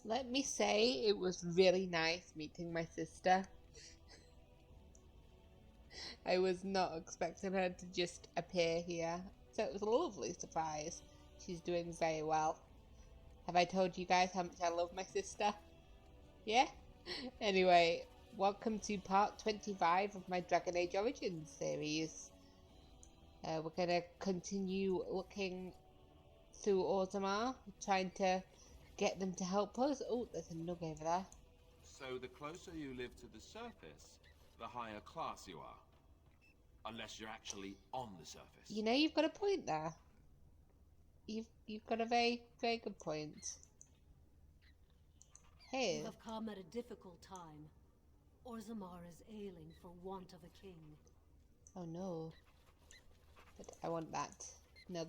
Let me say it was really nice meeting my sister. I was not expecting her to just appear here, so it was a lovely surprise. She's doing very well. Have I told you guys how much I love my sister? Yeah? Anyway, welcome to part 25 of my Dragon Age Origins series. We're gonna continue looking through Orzammar, trying to get them to help us. Oh, there's a nug over there. So the closer you live to the surface, the higher class you are. Unless you're actually on the surface. You know, you've got a point there. You've got a very, very good point. Hey. You have come at a difficult time. Orzammar is ailing for want of a king. Oh no. But I want that nug.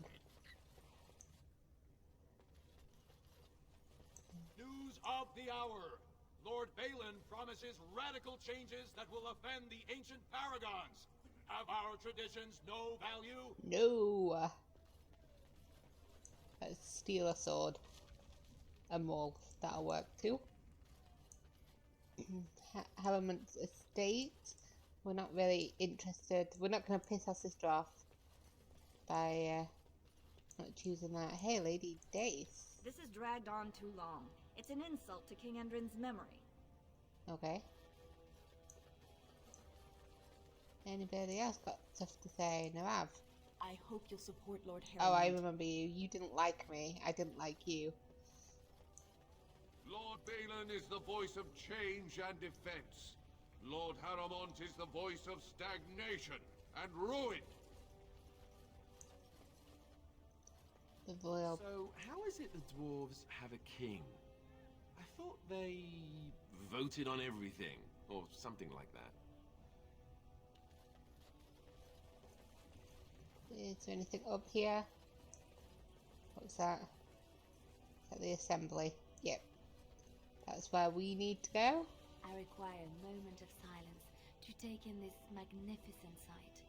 News of the hour. Lord Bhelen promises radical changes that will offend the ancient paragons. Have our traditions no value? No. Let's steal a sword. A maul. That'll work too. Harrowmont's estate. We're not really interested. We're not going to piss our sister off by not choosing that. Hey, Lady Dace. This has dragged on too long. It's an insult to King Endrin's memory. Okay. Anybody else got stuff to say? No, I've. I hope you'll support Lord Harrowmont. Oh, I remember you. You didn't like me. I didn't like you. Lord Bhelen is the voice of change and defense. Lord Harrowmont is the voice of stagnation and ruin. The royal. So, how is it the dwarves have a king? I thought they voted on everything, or something like that. Is there anything up here? What's that? Is that the assembly? Yep. That's where we need to go. I require a moment of silence to take in this magnificent sight.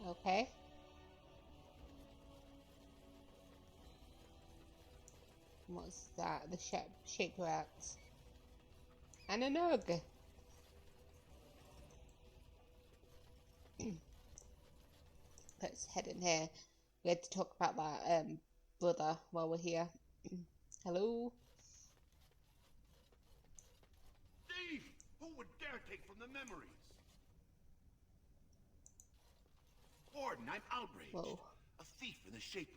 Okay. What's that? The shape rats. And a nug. Let's head in here. We had to talk about that brother while we're here. Hello? Thief! Who would dare take from the memories? Warden, I'm outraged. Whoa. A thief in the Shapered.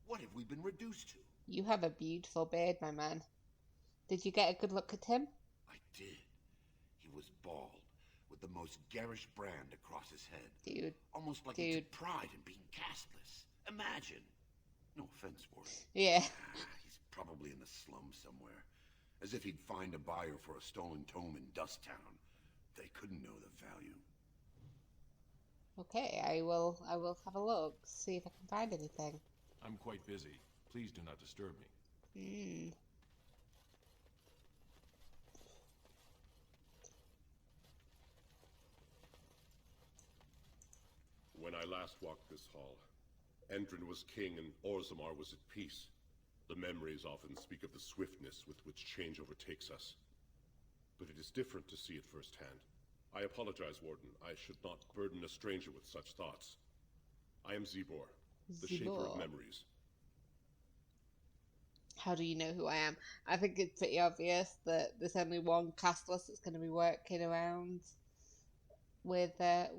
What have we been reduced to? You have a beautiful beard, my man. Did you get a good look at him? I did. He was bald, with the most garish brand across his head. Dude. Almost like he took pride in being castless. Imagine. No offense, Warden. Yeah. He's probably in the slums somewhere. As if he'd find a buyer for a stolen tome in Dust Town. They couldn't know the value. Okay, I will have a look, see if I can find anything. I'm quite busy. Please do not disturb me. When I last walked this hall, Endrin was king and Orzammar was at peace. The memories often speak of the swiftness with which change overtakes us. But it is different to see it firsthand. I apologize, Warden. I should not burden a stranger with such thoughts. I am Zebor, the shaper of memories. How do you know who I am? I think it's pretty obvious that there's only one castless that's going to be working around with a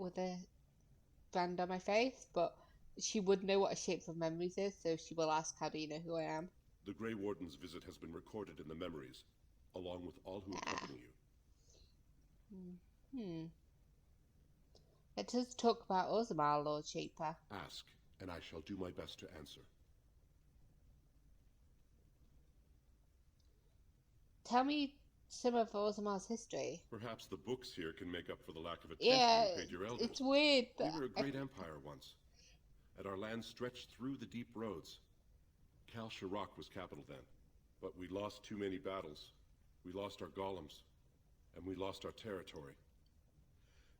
brand on my face, but she would know what a shape of memories is, so she will ask, how do you know who I am? The Grey Warden's visit has been recorded in the memories, along with all who accompany you. Let us talk about Orzammar, Lord Shaper. Ask, and I shall do my best to answer. Tell me some of Orzammar's history. Perhaps the books here can make up for the lack of attention you paid your elders. It's weird. We were a great empire once, and our land stretched through the deep roads. Kal Sharok was capital then, but we lost too many battles. We lost our golems, and we lost our territory.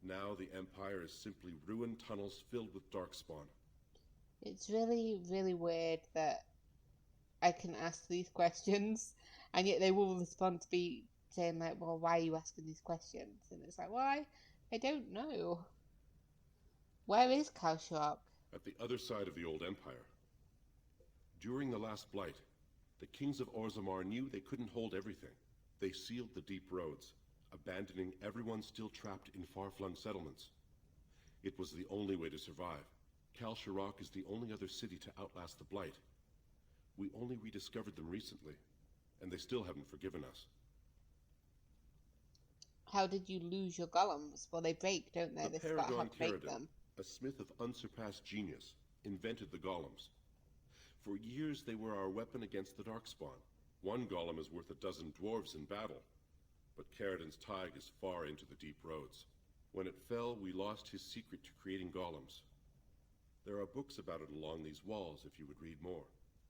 Now the empire is simply ruined tunnels filled with darkspawn. It's really, really weird that I can ask these questions, and yet they will respond to me saying like, well, why are you asking these questions? And it's like, well, I don't know. Where is Kalsharok? At the other side of the old empire. During the last blight, the kings of Orzammar knew they couldn't hold everything. They sealed the deep roads, abandoning everyone still trapped in far-flung settlements. It was the only way to survive. Kalsharok is the only other city to outlast the blight. We only rediscovered them recently, and they still haven't forgiven us. How did you lose your golems? Well, they break, don't they? The They forgot how Paragon to break Caradon, them. a smith of unsurpassed genius, invented the golems. For years they were our weapon against the Darkspawn. One golem is worth 12 dwarves in battle, but Caradon's Tig is far into the deep roads. When it fell, we lost his secret to creating golems. There are books about it along these walls if you would read more.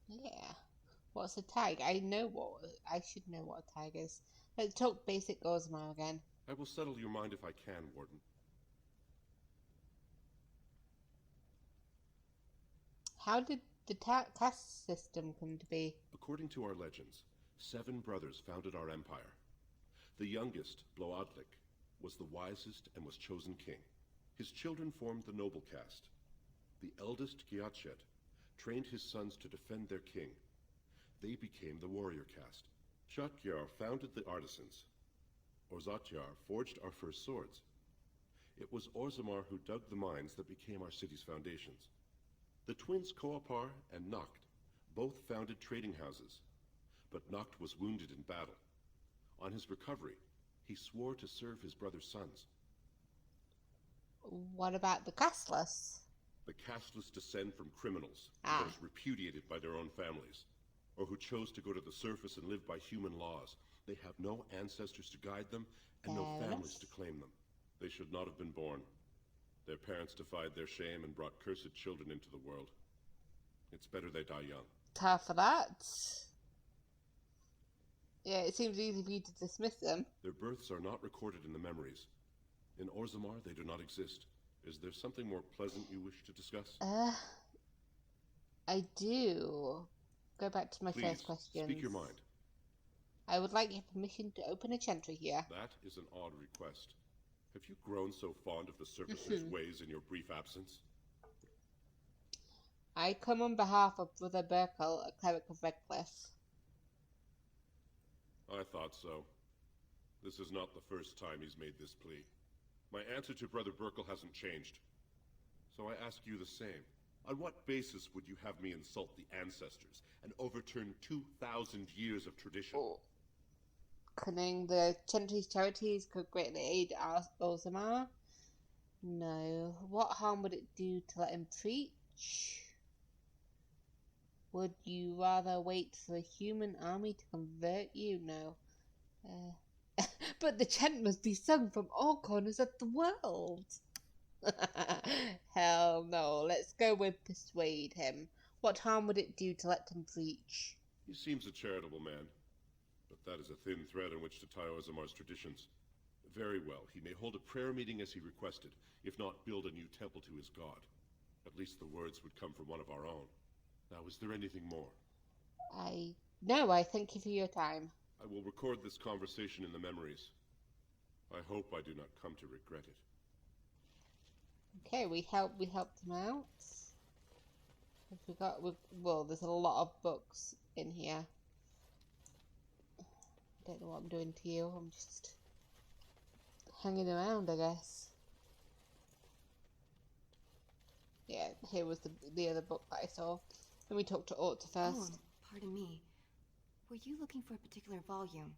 Yeah. What's a tag? I should know what a tag is. Let's talk basic Orzammar again. I will settle your mind if I can, Warden. How did the caste system come to be? According to our legends, 7 brothers founded our empire. The youngest, Bloodlik, was the wisest and was chosen king. His children formed the noble caste. The eldest, Giachet, trained his sons to defend their king. They became the warrior caste. Shatyar founded the artisans. Orzatyar forged our first swords. It was Orzammar who dug the mines that became our city's foundations. The twins Koapar and Noct both founded trading houses, but Noct was wounded in battle. On his recovery, he swore to serve his brother's sons. What about the casteless? The casteless descend from criminals, Ah. those repudiated by their own families, or who chose to go to the surface and live by human laws. They have no ancestors to guide them, and no families to claim them. They should not have been born. Their parents defied their shame and brought cursed children into the world. It's better they die young. Tough for that. Yeah, it seems easy for you to dismiss them. Their births are not recorded in the memories. In Orzammar, they do not exist. Is there something more pleasant you wish to discuss? I do. Go back to my Please, first question. speak your mind. I would like your permission to open a chantry here. That is an odd request. Have you grown so fond of the surfacer's ways in your brief absence? I come on behalf of Brother Burkle, a cleric of Redcliffe. I thought so. This is not the first time he's made this plea. My answer to Brother Burkle hasn't changed. So I ask you the same. On what basis would you have me insult the ancestors and overturn 2,000 years of tradition? Oh. Cunning the chantry's charities could greatly aid Orzammar. No. What harm would it do to let him preach? Would you rather wait for a human army to convert you? No. But the chant must be sung from all corners of the world. Hell no. Let's go with persuade him. What harm would it do to let him preach? He seems a charitable man, but that is a thin thread on which to tie Orzammar's traditions. Very well, he may hold a prayer meeting as he requested, if not build a new temple to his god. At least the words would come from one of our own. Now, is there anything more? No, I thank you for your time. I will record this conversation in the memories. I hope I do not come to regret it. Okay, we helped him out. Well, there's a lot of books in here. I don't know what I'm doing to you. I'm just hanging around, I guess. Yeah, here was the other book that I saw. Let me talk to Orta first. Oh, pardon me. Were you looking for a particular volume?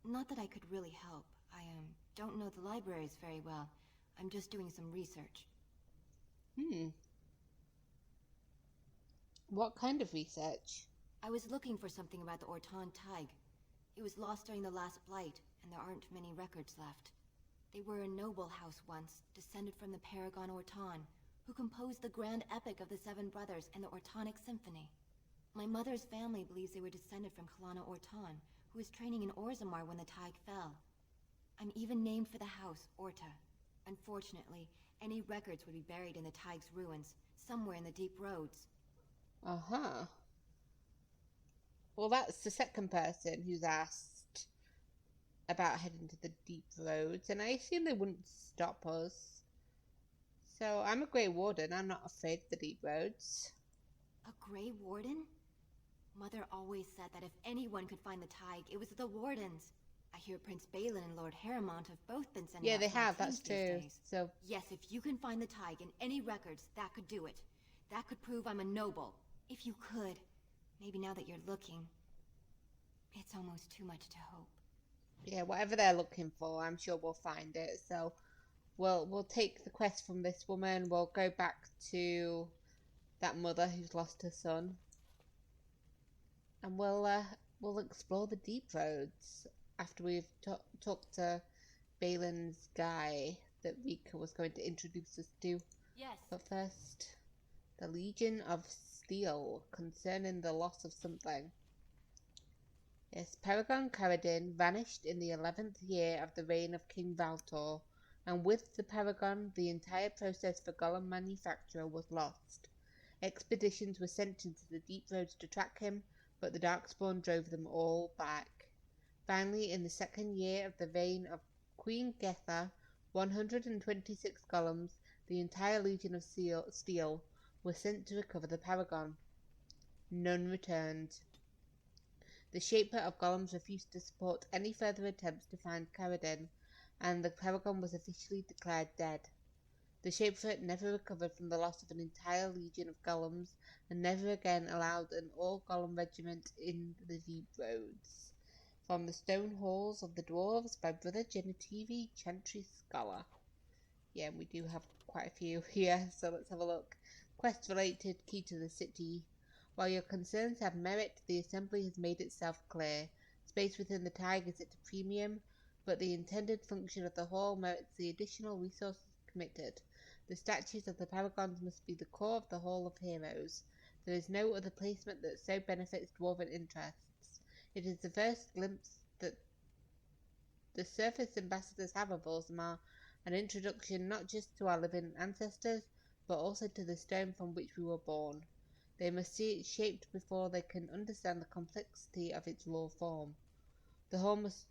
Not that I could really help. I don't know the libraries very well. I'm just doing some research. What kind of research? I was looking for something about the Orton Tig. It was lost during the last blight, and there aren't many records left. They were a noble house once, descended from the Paragon Orton, who composed the grand epic of the Seven Brothers and the Ortonic Symphony. My mother's family believes they were descended from Kalana Orton, who was training in Orzammar when the Tig fell. I'm even named for the house, Orta. Unfortunately, any records would be buried in the Tig's ruins, somewhere in the deep roads. Uh-huh. Well, that's the second person who's asked about heading to the deep roads, and I assume they wouldn't stop us. So I'm a Grey Warden. I'm not afraid of the deep roads. A Grey Warden? Mother always said that if anyone could find the Tig, it was the Wardens. I hear Prince Bhelen and Lord Harrowmont have both been sending out Yeah, they have. small That's teams these true. days. So Yes, if you can find the Tig in any records, that could do it. That could prove I'm a noble. If you could. Maybe now that you're looking. It's almost too much to hope. yeah, whatever they're looking for, I'm sure we'll find it. So we'll take the quest from this woman. We'll go back to that mother who's lost her son, and we'll explore the deep roads after we've talked to Bhelen's guy that Rica was going to introduce us to. Yes. But first, the Legion of Steel, concerning the loss of something. Yes, Paragon Caradin vanished in the 11th year of the reign of King Valtor, and with the Paragon, the entire process for golem manufacture was lost. Expeditions were sent into the deep roads to track him, but the Darkspawn drove them all back. Finally, in the second year of the reign of Queen Getha, 126 golems, the entire Legion of Steel, were sent to recover the Paragon. None returned. The Shaper of Golems refused to support any further attempts to find Caradin, and the Paragon was officially declared dead. The Shaper never recovered from the loss of an entire legion of golems, and never again allowed an all-golem regiment in the deep roads. From the Stone Halls of the Dwarves by Brother Genitivi, Chantry Scholar. Yeah, we do have quite a few here, so let's have a look. Quest related, key to the city. While your concerns have merit, the Assembly has made itself clear. Space within the Tig is at a premium, but the intended function of the hall merits the additional resources committed. The statues of the Paragons must be the core of the Hall of Heroes. There is no other placement that so benefits dwarven interests. It is the first glimpse that the surface ambassadors have of Orzammar, an introduction not just to our living ancestors, but also to the stone from which we were born. They must see it shaped before they can understand the complexity of its raw form. The hall must...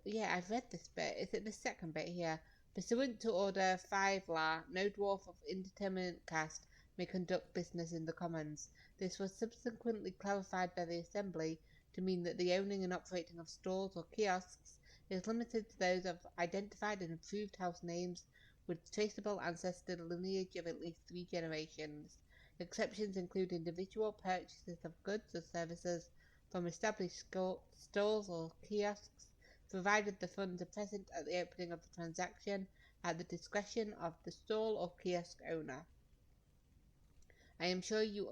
Yeah, I've read this bit. Is it the second bit here? Pursuant to Order 5-La, no dwarf of indeterminate caste may conduct business in the Commons. This was subsequently clarified by the Assembly to mean that the owning and operating of stalls or kiosks is limited to those of identified and approved house names with traceable ancestral lineage of at least 3 generations. Exceptions include individual purchases of goods or services from established stalls or kiosks, provided the funds are present at the opening of the transaction at the discretion of the stall or kiosk owner. I am sure you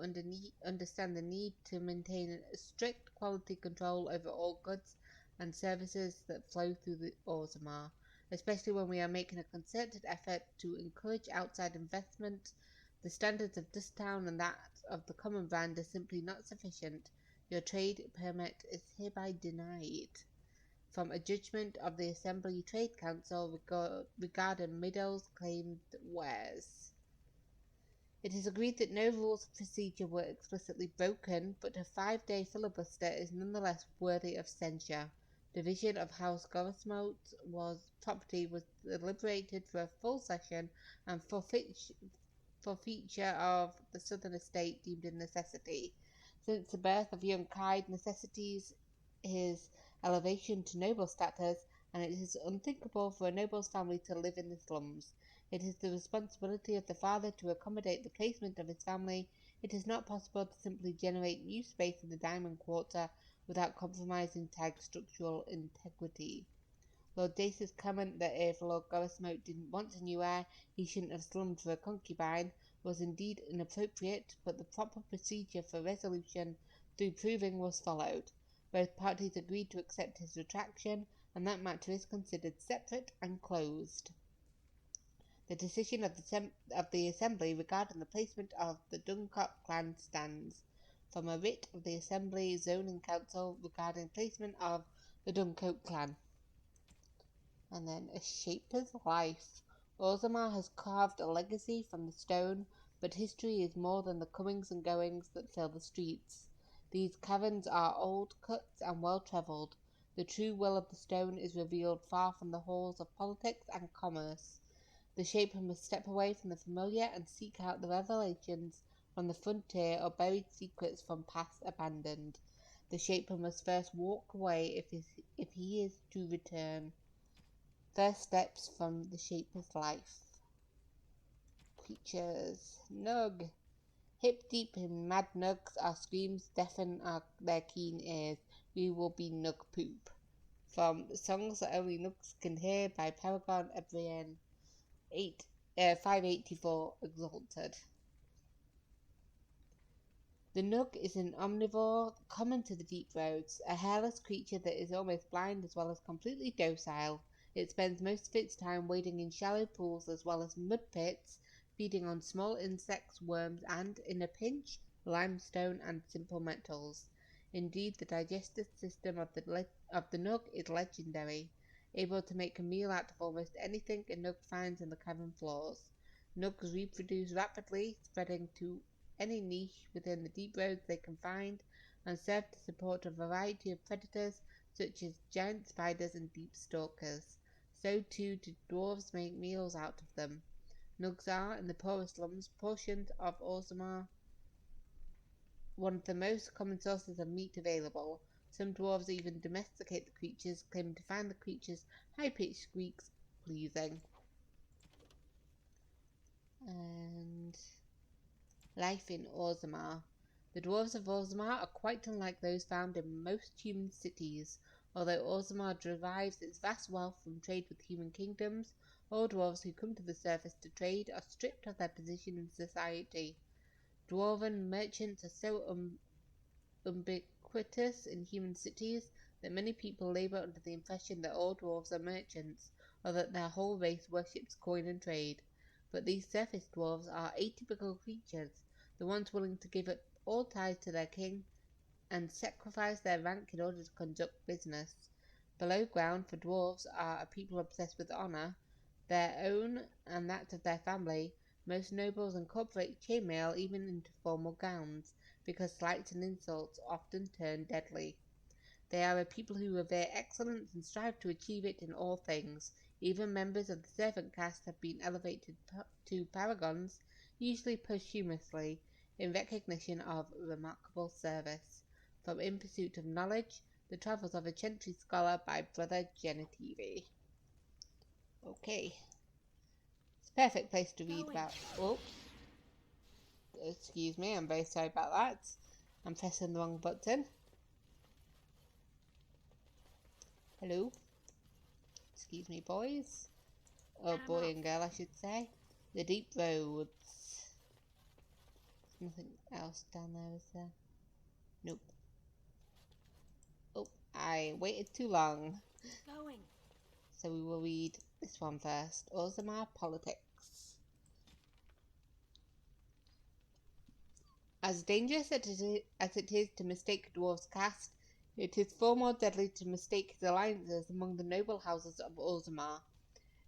understand the need to maintain a strict quality control over all goods and services that flow through the Orzammar, especially when we are making a concerted effort to encourage outside investment. The standards of Dusttown and that of the Common Brand are simply not sufficient. Your trade permit is hereby denied. From a judgment of the Assembly Trade Council regarding Middle's claimed wares. It is agreed that no rules of procedure were explicitly broken, but a 5-day filibuster is nonetheless worthy of censure. Division of House Gorosmote property was deliberated for a full session, and forfeiture of the southern estate deemed a necessity. Since the birth of young Kide necessitates his elevation to noble status, and it is unthinkable for a noble's family to live in the slums. It is the responsibility of the father to accommodate the placement of his family. It is not possible to simply generate new space in the Diamond Quarter without compromising Tig's structural integrity. Lord Dace's comment that if Lord Gorosmote didn't want a new heir, he shouldn't have slummed for a concubine, was indeed inappropriate, but the proper procedure for resolution through proving was followed. Both parties agreed to accept his retraction, and that matter is considered separate and closed. The decision of the Assembly regarding the placement of the Duncock clan stands. From a writ of the Assembly Zoning Council regarding placement of the Duncock clan. And then A Shaper's Life. Orzammar has carved a legacy from the stone, but history is more than the comings and goings that fill the streets. These caverns are old cuts and well-travelled. The true will of the stone is revealed far from the halls of politics and commerce. The shaper must step away from the familiar and seek out the revelations from the frontier or buried secrets from past abandoned. The shaper must first walk away if he is to return. First steps from the shaper's life. Creatures. Nug. Hip deep in mad nugs, our screams deafen their keen ears. We will be nug poop. From Songs That Only Nugs Can Hear by Paragon Ebrian. 584 Exalted. The Nug is an omnivore common to the deep roads, a hairless creature that is almost blind as well as completely docile. It spends most of its time wading in shallow pools as well as mud pits, feeding on small insects, worms, and, in a pinch, limestone and simple metals. Indeed, the digestive system of the Nug is legendary, able to make a meal out of almost anything a Nug finds in the cavern floors. Nugs reproduce rapidly, spreading to any niche within the deep roads they can find, and serve to support a variety of predators such as giant spiders and deep stalkers. So too do dwarves make meals out of them. Nugs are, in the poorer slums portions of Orzammar, one of the most common sources of meat available. Some dwarves even domesticate the creatures, claiming to find the creatures' high-pitched squeaks pleasing. And life in Orzammar. The dwarves of Orzammar are quite unlike those found in most human cities. Although Orzammar derives its vast wealth from trade with human kingdoms, all dwarves who come to the surface to trade are stripped of their position in society. Dwarven merchants are so ubiquitous in human cities that many people labour under the impression that all dwarves are merchants, or that their whole race worships coin and trade. But these surface dwarves are atypical creatures, the ones willing to give up all ties to their king and sacrifice their rank in order to conduct business. Below ground, for dwarves are a people obsessed with honour, their own and that of their family. Most nobles incorporate chainmail even into formal gowns, because slights and insults often turn deadly. They are a people who revere excellence and strive to achieve it in all things. Even members of the servant caste have been elevated to paragons, usually posthumously, in recognition of remarkable service. From In Pursuit of Knowledge, The Travels of a Gentry Scholar by Brother Genitivi. Okay. It's a perfect place to read about... Oh. Excuse me, I'm very sorry about that. I'm pressing the wrong button. Hello? Excuse me, boys. Or boy and girl, I should say. The deep roads. There's nothing else down there, is there? Nope. Oh, I waited too long. Going. So we will read this one first. Orzammar Politics. As dangerous as it is to mistake a dwarf's caste, it is far more deadly to mistake his alliances among the noble houses of Orzammar.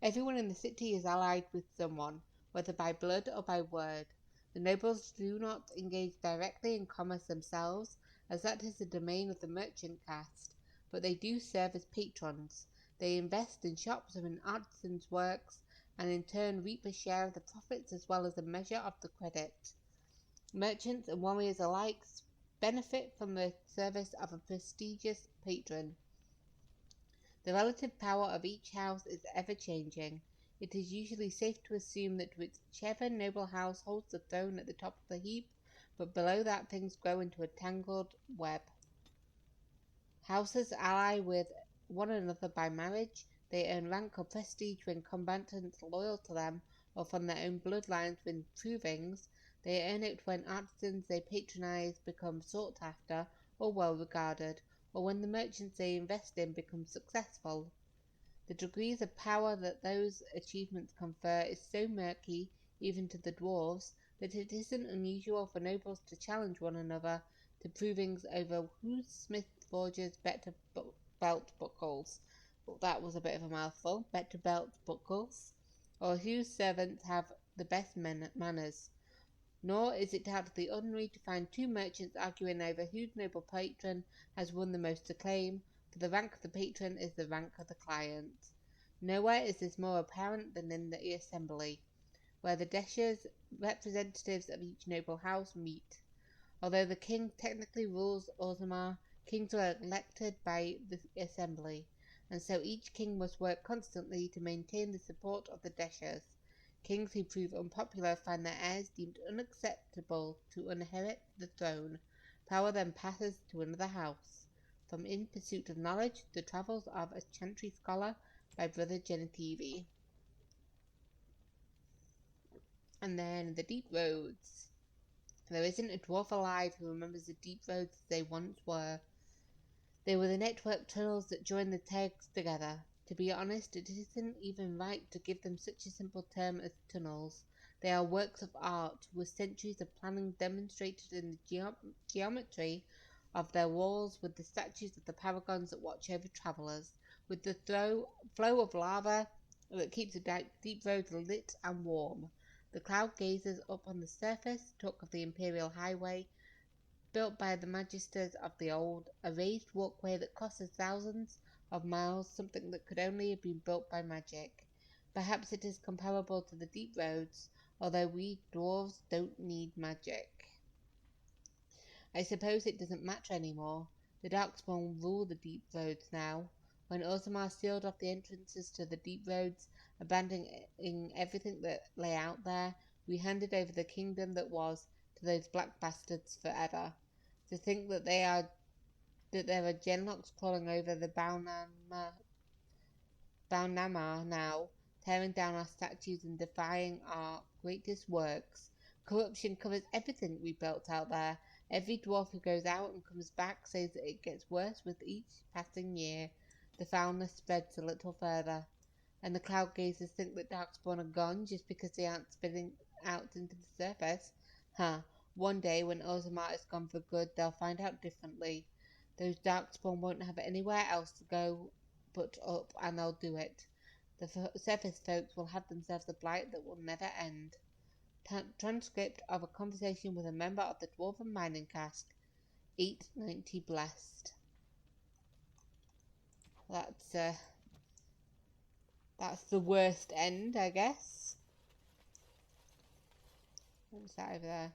Everyone in the city is allied with someone, whether by blood or by word. The nobles do not engage directly in commerce themselves, as that is the domain of the merchant caste, but they do serve as patrons. They invest in shops or in artisans' works, and in turn reap a share of the profits as well as a measure of the credit. Merchants and warriors alike benefit from the service of a prestigious patron. The relative power of each house is ever-changing. It is usually safe to assume that whichever noble house holds the throne at the top of the heap, but below that things grow into a tangled web. Houses ally with one another by marriage. They earn rank or prestige when combatants loyal to them, or from their own bloodlines win provings. They earn it when artisans they patronize become sought after or well regarded, or when the merchants they invest in become successful. The degrees of power that those achievements confer is so murky, even to the dwarves, that it isn't unusual for nobles to challenge one another to provings over whose smith forges better belt buckles. Well, that was a bit of a mouthful. Better belt buckles. Or whose servants have the best manners. Nor is it out of the ordinary to find two merchants arguing over whose noble patron has won the most acclaim, for the rank of the patron is the rank of the client. Nowhere is this more apparent than in the assembly, where the Deshers, representatives of each noble house, meet. Although the king technically rules Orzammar, kings are elected by the assembly, and so each king must work constantly to maintain the support of the Deshers. Kings who prove unpopular find their heirs deemed unacceptable to inherit the throne. Power then passes to another house. From In Pursuit of Knowledge, The Travels of a Chantry Scholar by Brother Genetivi. And then The Deep Roads. There isn't a dwarf alive who remembers the deep roads as they once were. They were the network tunnels that joined the tags together. To be honest, it isn't even right to give them such a simple term as tunnels. They are works of art, with centuries of planning demonstrated in the geometry of their walls, with the statues of the paragons that watch over travellers, with the flow of lava that keeps the deep roads lit and warm. The cloud gazers up on the surface talk of the Imperial Highway, built by the magisters of the old, a raised walkway that cost us thousands of miles, something that could only have been built by magic. Perhaps it is comparable to the deep roads, although we dwarves don't need magic. I suppose it doesn't matter anymore. The Darkspawn rule the deep roads now. When Orzammar sealed off the entrances to the deep roads, abandoning everything that lay out there, we handed over the kingdom that was to those black bastards forever. To think that there are genlocks crawling over the Bhelen now, tearing down our statues and defying our greatest works. Corruption covers everything we built out there. Every dwarf who goes out and comes back says that it gets worse with each passing year. The foulness spreads a little further, and the cloud gazers think that Darkspawn are gone just because they aren't spitting out into the surface. One day, when Orzammar is gone for good, they'll find out differently. Those Darkspawn won't have anywhere else to go but up, and they'll do it. The surface folks will have themselves a blight that will never end. Transcript of a conversation with a member of the Dwarven Mining Cask. 890 blessed. That's the worst end, I guess. What's that over there?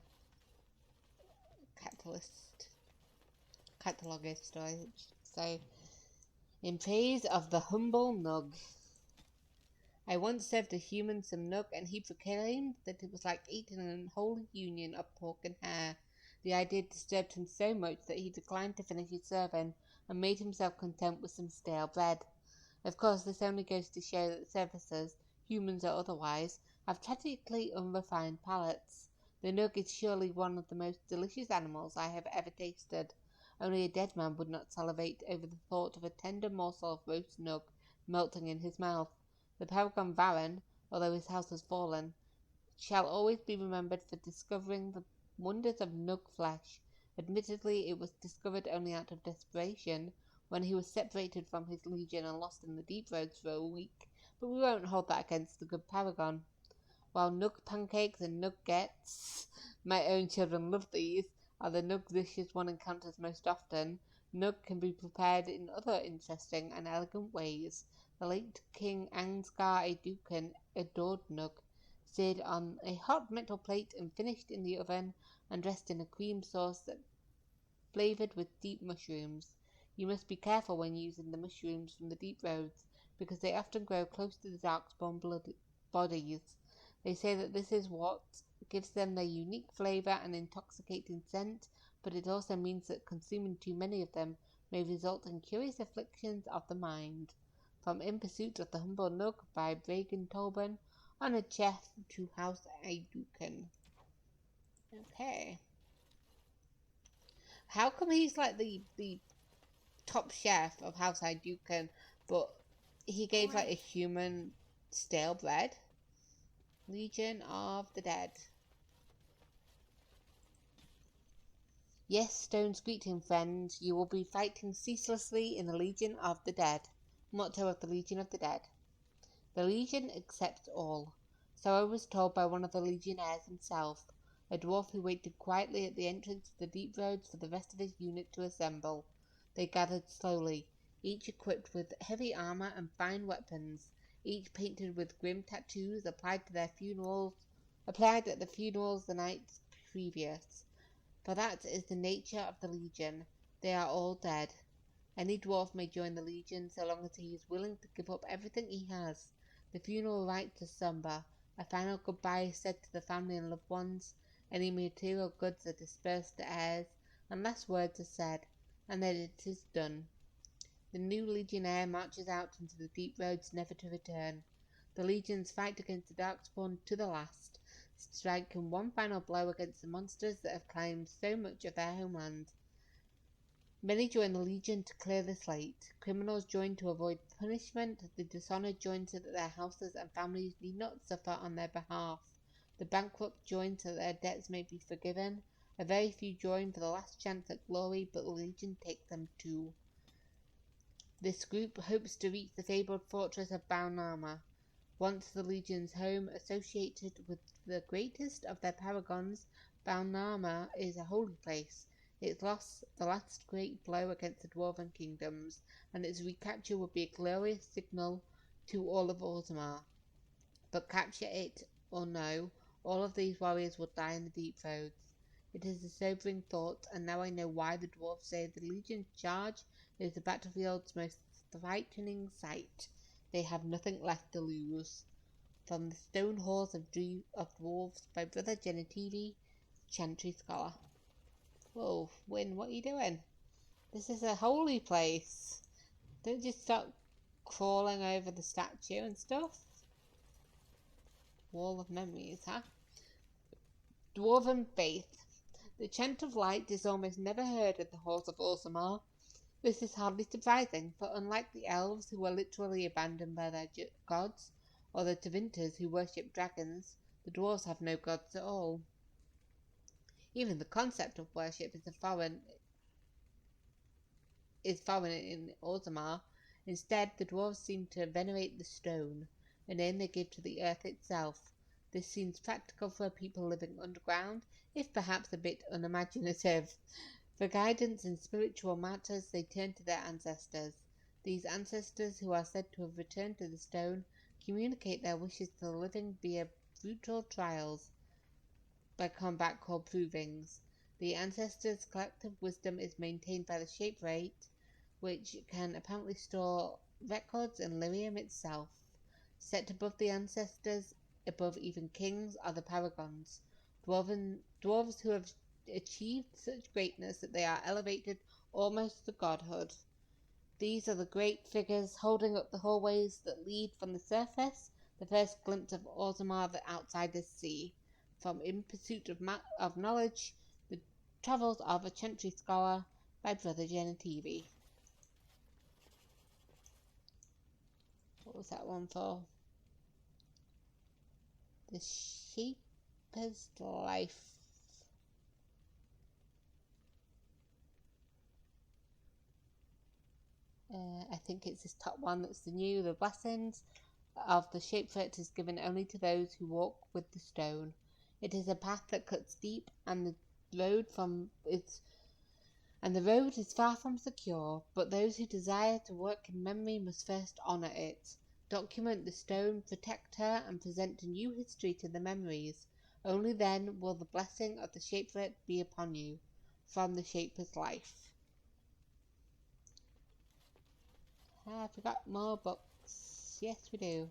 Catalogist, I should say. In praise of the humble Nug. I once served a human some Nug, and he proclaimed that it was like eating an unholy union of pork and hare. The idea disturbed him so much that he declined to finish his serving, and made himself content with some stale bread. Of course, this only goes to show that servitors, humans or otherwise, have tragically unrefined palates. The Nug is surely one of the most delicious animals I have ever tasted. Only a dead man would not salivate over the thought of a tender morsel of roast Nug melting in his mouth. The paragon Bhelen, although his house has fallen, shall always be remembered for discovering the wonders of Nug flesh. Admittedly, it was discovered only out of desperation, when he was separated from his legion and lost in the deep roads for a week, but we won't hold that against the good paragon. While Nug pancakes and nuggets, my own children love these, are the Nug dishes one encounters most often, Nug can be prepared in other interesting and elegant ways. The late King Ansgar Dukan adored Nug, seared on a hot metal plate and finished in the oven, and dressed in a cream sauce that flavoured with deep mushrooms. You must be careful when using the mushrooms from the deep roads, because they often grow close to the Darkspawn bodies. They say that this is what gives them their unique flavour and intoxicating scent, but it also means that consuming too many of them may result in curious afflictions of the mind. From In Pursuit of the Humble Nug by Bragan Tolban, on a chef to House Aidukan. Okay. How come he's like the top chef of House Aidukan, but he gave like a human stale bread? Legion of the Dead. Yes, Stone's greeting, friends. You will be fighting ceaselessly in the Legion of the Dead. Motto of the Legion of the Dead. The Legion accepts all. So I was told by one of the Legionnaires himself. a dwarf who waited quietly at the entrance to the deep roads for the rest of his unit to assemble. They gathered slowly, each equipped with heavy armor and fine weapons, each painted with grim tattoos applied at the funerals the night previous. For that is the nature of the Legion. They are all dead. Any dwarf may join the Legion so long as he is willing to give up everything he has. The funeral rites are somber. A final goodbye is said to the family and loved ones. Any material goods are dispersed to heirs, and last words are said, and then it is done. The new legionnaire marches out into the deep roads never to return. The legions fight against the Darkspawn to the last, striking one final blow against the monsters that have claimed so much of their homeland. Many join the Legion to clear the slate. Criminals join to avoid punishment. The dishonored join so that their houses and families need not suffer on their behalf. The bankrupt join so that their debts may be forgiven. A very few join for the last chance at glory, but the Legion take them too. This group hopes to reach the fabled fortress of Orzammar. Once the Legion's home, associated with the greatest of their paragons, Orzammar is a holy place. It lost the last great blow against the Dwarven kingdoms, and its recapture would be a glorious signal to all of Orzammar. But capture it or no, all of these warriors will die in the deep roads. It is a sobering thought, and now I know why the dwarves say the Legion's charge is the battlefield's most frightening sight. They have nothing left to lose. From the Stone Halls of Dwarves by Brother Genitivi, Chantry Scholar. Whoa, Wynne, what are you doing? This is a holy place. Don't just start crawling over the statue and stuff. Wall of Memories, huh? Dwarven Faith. The chant of light is almost never heard in the halls of Orzammar. This is hardly surprising, for unlike the elves who were literally abandoned by their gods, or the Tevinters who worship dragons, the dwarves have no gods at all. Even the concept of worship is foreign in Orzammar. Instead, the dwarves seem to venerate the stone, a name they give to the earth itself. This seems practical for a people living underground, if perhaps a bit unimaginative. For guidance in spiritual matters, they turn to their ancestors. These ancestors, who are said to have returned to the stone, communicate their wishes to the living via brutal trials by combat called provings. The ancestors' collective wisdom is maintained by the shape rate, which can apparently store records in Lyrium itself. Set above the ancestors, above even kings, are the paragons, dwarves who have achieved such greatness that they are elevated almost to godhood. These are the great figures holding up the hallways that lead from the surface, the first glimpse of Orzammar the outsider's sea. From In Pursuit of Knowledge, The Travels of a Chantry Scholar by Brother Genitivi. What was that one for? The Shaper's Life. I think it's this top one that's the new. The blessings of the Shapefoot is given only to those who walk with the stone. It is a path that cuts deep, and the road is far from secure, but those who desire to work in memory must first honor it. Document the stone, protect her, and present a new history to the memories. Only then will the blessing of the Shapefoot be upon you. From the Shaper's Life. I forgot more books. Yes, we do.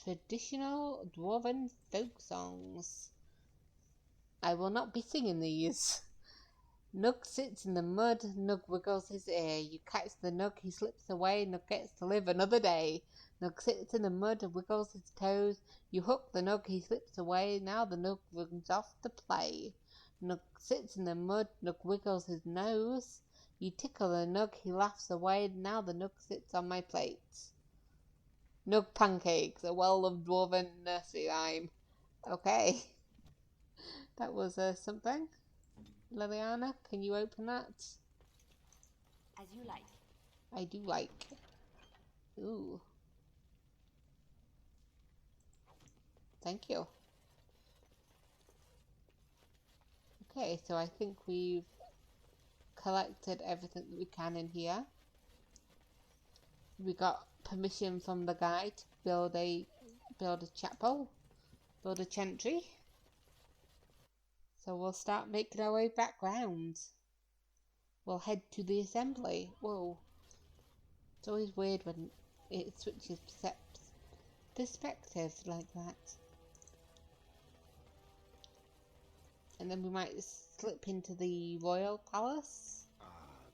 Traditional Dwarven folk songs. I will not be singing these. Nug sits in the mud, Nug wiggles his ear. You catch the Nug, he slips away, Nug gets to live another day. Nug sits in the mud and wiggles his toes. You hook the Nug, he slips away, now the Nug runs off to play. Nug sits in the mud, Nug wiggles his nose. You tickle the Nug, he laughs away, now the Nug sits on my plate. Nug pancakes, a well-loved dwarven nursery rhyme. Okay. That was something. Liliana, can you open that? As you like. I do like. Ooh. Thank you. Okay, so I think we've collected everything that we can in here. We got permission from the guy to build a chapel, build a chantry. So we'll start making our way back round. We'll head to the assembly. Whoa. It's always weird when it switches perspectives like that. And then we might slip into the royal palace. Ah,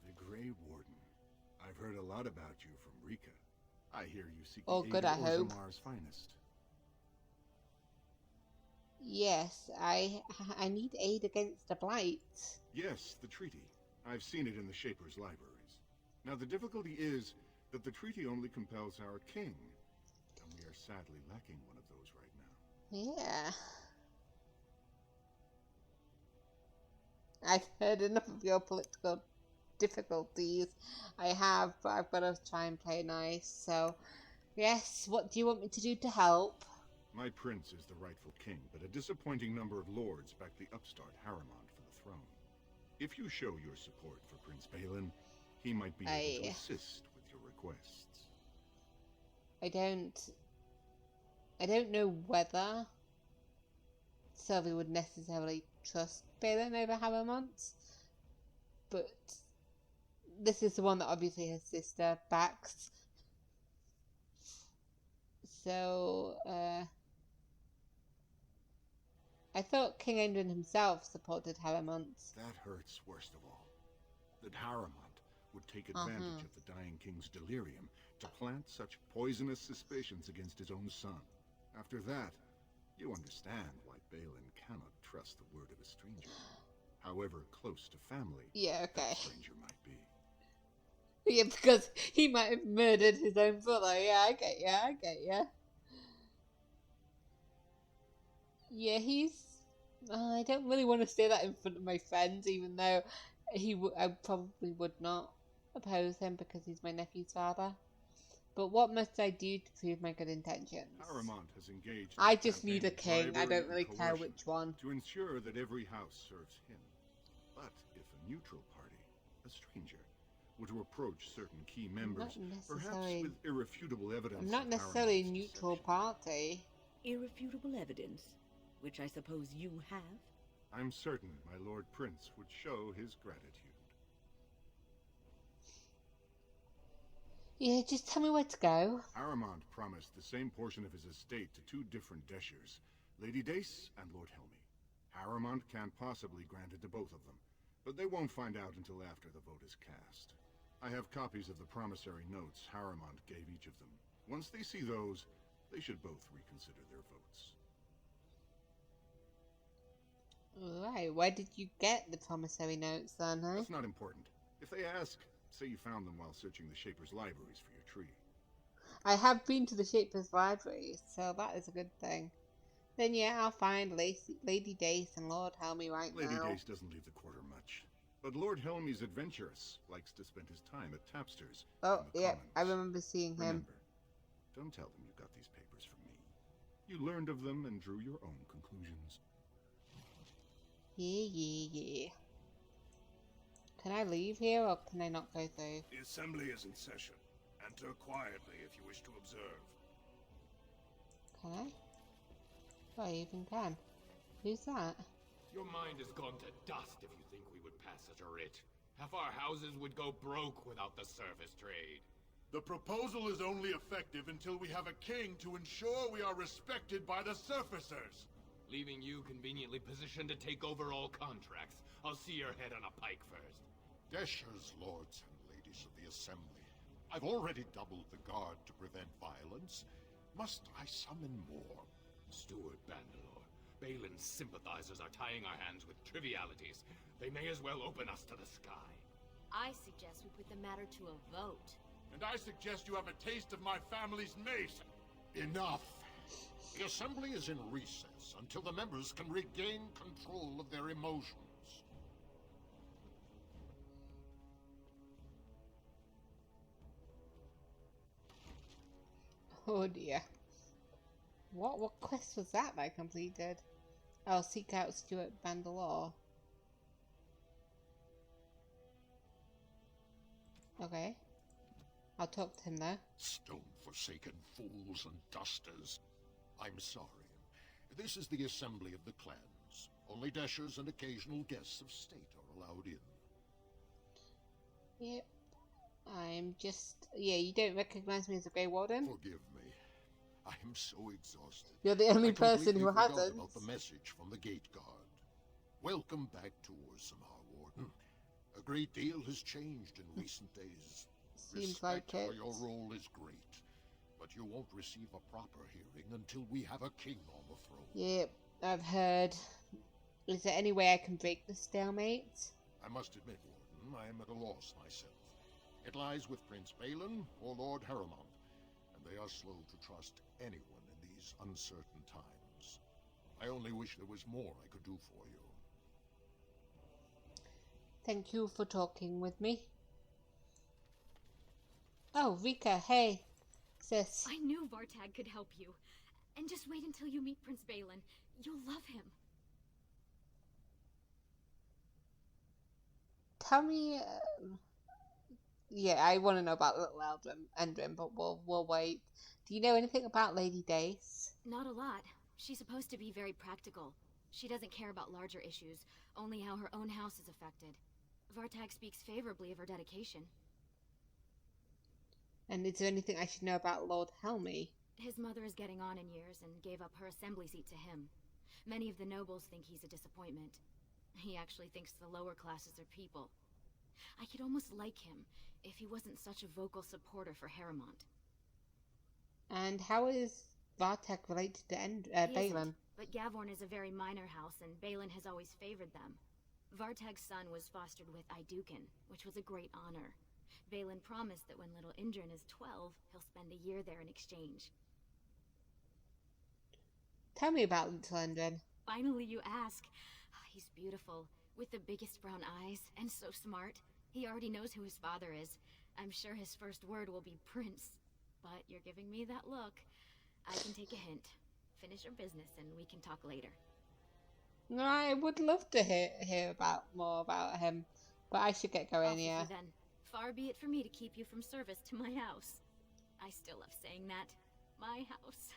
the Grey Warden. I've heard a lot about you from Rica. I hear you seek the aid of Orzammar's finest. Yes, I need aid against the blight. Yes, the treaty. I've seen it in the Shaper's libraries. Now the difficulty is that the treaty only compels our king, and we are sadly lacking one of those right now. Yeah. I've heard enough of your political difficulties. I have, but I've got to try and play nice. So, yes, what do you want me to do to help? My prince is the rightful king, but a disappointing number of lords back the upstart Harrowmont for the throne. If you show your support for Prince Bhelen, he might be able to assist with your requests. I don't know whether Sylvi would necessarily trust Bhelen over Harrowmont, but this is the one that obviously his sister backs. So, I thought King Endrin himself supported Harrowmont. That hurts worst of all. That Harrowmont would take advantage of the dying king's delirium to plant such poisonous suspicions against his own son. After that, you understand why Bhelen cannot trust the word of a stranger, however close to family that stranger might be. Yeah, because he might have murdered his own brother. Yeah, I get ya. Yeah, I don't really want to say that in front of my friends, even though I probably would not oppose him because he's my nephew's father. But what must I do to prove my good intentions? Harrowmont has engaged. I just need a king. I don't really care which one. To ensure that every house serves him. But if a neutral party, a stranger, were to approach certain key members, perhaps with irrefutable evidence. I'm not necessarily a neutral party. Irrefutable evidence, which I suppose you have? I'm certain my Lord Prince would show his gratitude. Yeah, just tell me where to go. Harrowmont promised the same portion of his estate to two different Deshers, Lady Dace and Lord Helmi. Harrowmont can't possibly grant it to both of them, but they won't find out until after the vote is cast. I have copies of the promissory notes Harrowmont gave each of them. Once they see those, they should both reconsider their votes. Right, where did you get the promissory notes then, huh? That's not important. If they ask, say you found them while searching the Shaper's libraries for your treaty. I have been to the Shaper's libraries, so that is a good thing. Then yeah, I'll find Lady Dace and Lord Helmi now. Lady Dace doesn't leave the quarter much. But Lord Helmi's adventurous, likes to spend his time at Tapster's. Oh, yeah, I remember seeing him. Remember, don't tell them you got these papers from me. You learned of them and drew your own conclusions. Yeah. Can I leave here, or can I not go through? The assembly is in session. Enter quietly if you wish to observe. Can I? Oh, I even can. Who's that? Your mind has gone to dust if you think we would pass such a writ. Half our houses would go broke without the service trade. The proposal is only effective until we have a king to ensure we are respected by the surfacers. Leaving you conveniently positioned to take over all contracts. I'll see your head on a pike first. Deshers, lords and ladies of the assembly. I've already doubled the guard to prevent violence. Must I summon more? Steward Bandalore, Bhelen's sympathizers are tying our hands with trivialities. They may as well open us to the sky. I suggest we put the matter to a vote. And I suggest you have a taste of my family's mace. Enough. The assembly is in recess until the members can regain control of their emotions. Oh dear. What quest was that I completed? Oh, seek out Stuart Bandalore. Okay. I'll talk to him there. Stone-forsaken fools and dusters. I'm sorry. This is the assembly of the clans. Only dashers and occasional guests of state are allowed in. Yep. I'm just... Yeah, you don't recognize me as a Grey Warden? Forgive me. I am so exhausted. You're the only person who forgot hasn't. about the message from the gate guard. Welcome back to Orzammar, Warden. A great deal has changed in recent days. Seems Respect like it. for your role is great, but you won't receive a proper hearing until we have a king on the throne. Yep, I've heard. Is there any way I can break the stalemate? I must admit, Warden, I am at a loss myself. It lies with Prince Bhelen or Lord Harrowmont, and they are slow to trust anyone in these uncertain times. I only wish there was more I could do for you. Thank you for talking with me. Oh, Rica, hey, sis. I knew Vartag could help you. And just wait until you meet Prince Bhelen. You'll love him. Tell me... yeah, I want to know about Little Endrin, but we'll wait. Do you know anything about Lady Dace? Not a lot. She's supposed to be very practical. She doesn't care about larger issues, only how her own house is affected. Vartag speaks favorably of her dedication. And is there anything I should know about Lord Helmy? His mother is getting on in years and gave up her assembly seat to him. Many of the nobles think he's a disappointment. He actually thinks the lower classes are people. I could almost like him if he wasn't such a vocal supporter for Harrowmont. And how is Vartag related to Bhelen? But Gavorn is a very minor house, and Bhelen has always favored them. Vartag's son was fostered with Idukin, which was a great honor. Bhelen promised that when little Indrin is 12, he'll spend a year there in exchange. Tell me about little Indrin. Finally you ask. He's beautiful, with the biggest brown eyes, and so smart. He already knows who his father is. I'm sure his first word will be Prince. But you're giving me that look. I can take a hint. Finish your business and we can talk later. I would love to hear more about him, but I should get going, yeah. Then. Far be it for me to keep you from service to my house. I still love saying that. My house.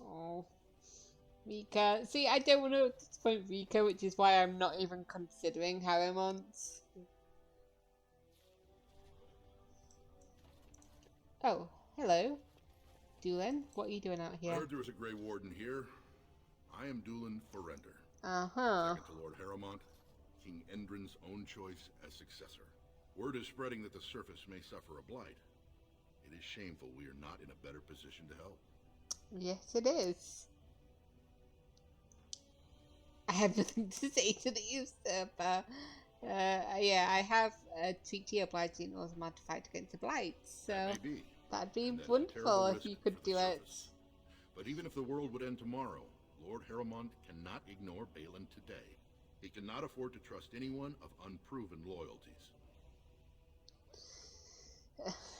Oh. Rica. See, I don't want to disappoint Rica, which is why I'm not even considering Harrowmont. Oh, hello. Dulin, what are you doing out here? I heard there was a Grey Warden here. I am Dulin Forrender. Uh-huh. Second to Lord Harrowmont, King Endrin's own choice as successor. Word is spreading that the surface may suffer a blight. It is shameful we are not in a better position to help. Yes, it is. I have nothing to say to the usurper. Yeah, I have a treaty obliging Orzammar to fight against the blights, so that'd be wonderful if you could do it. But even if the world would end tomorrow, Lord Harrowmont cannot ignore Bhelen today. He cannot afford to trust anyone of unproven loyalties.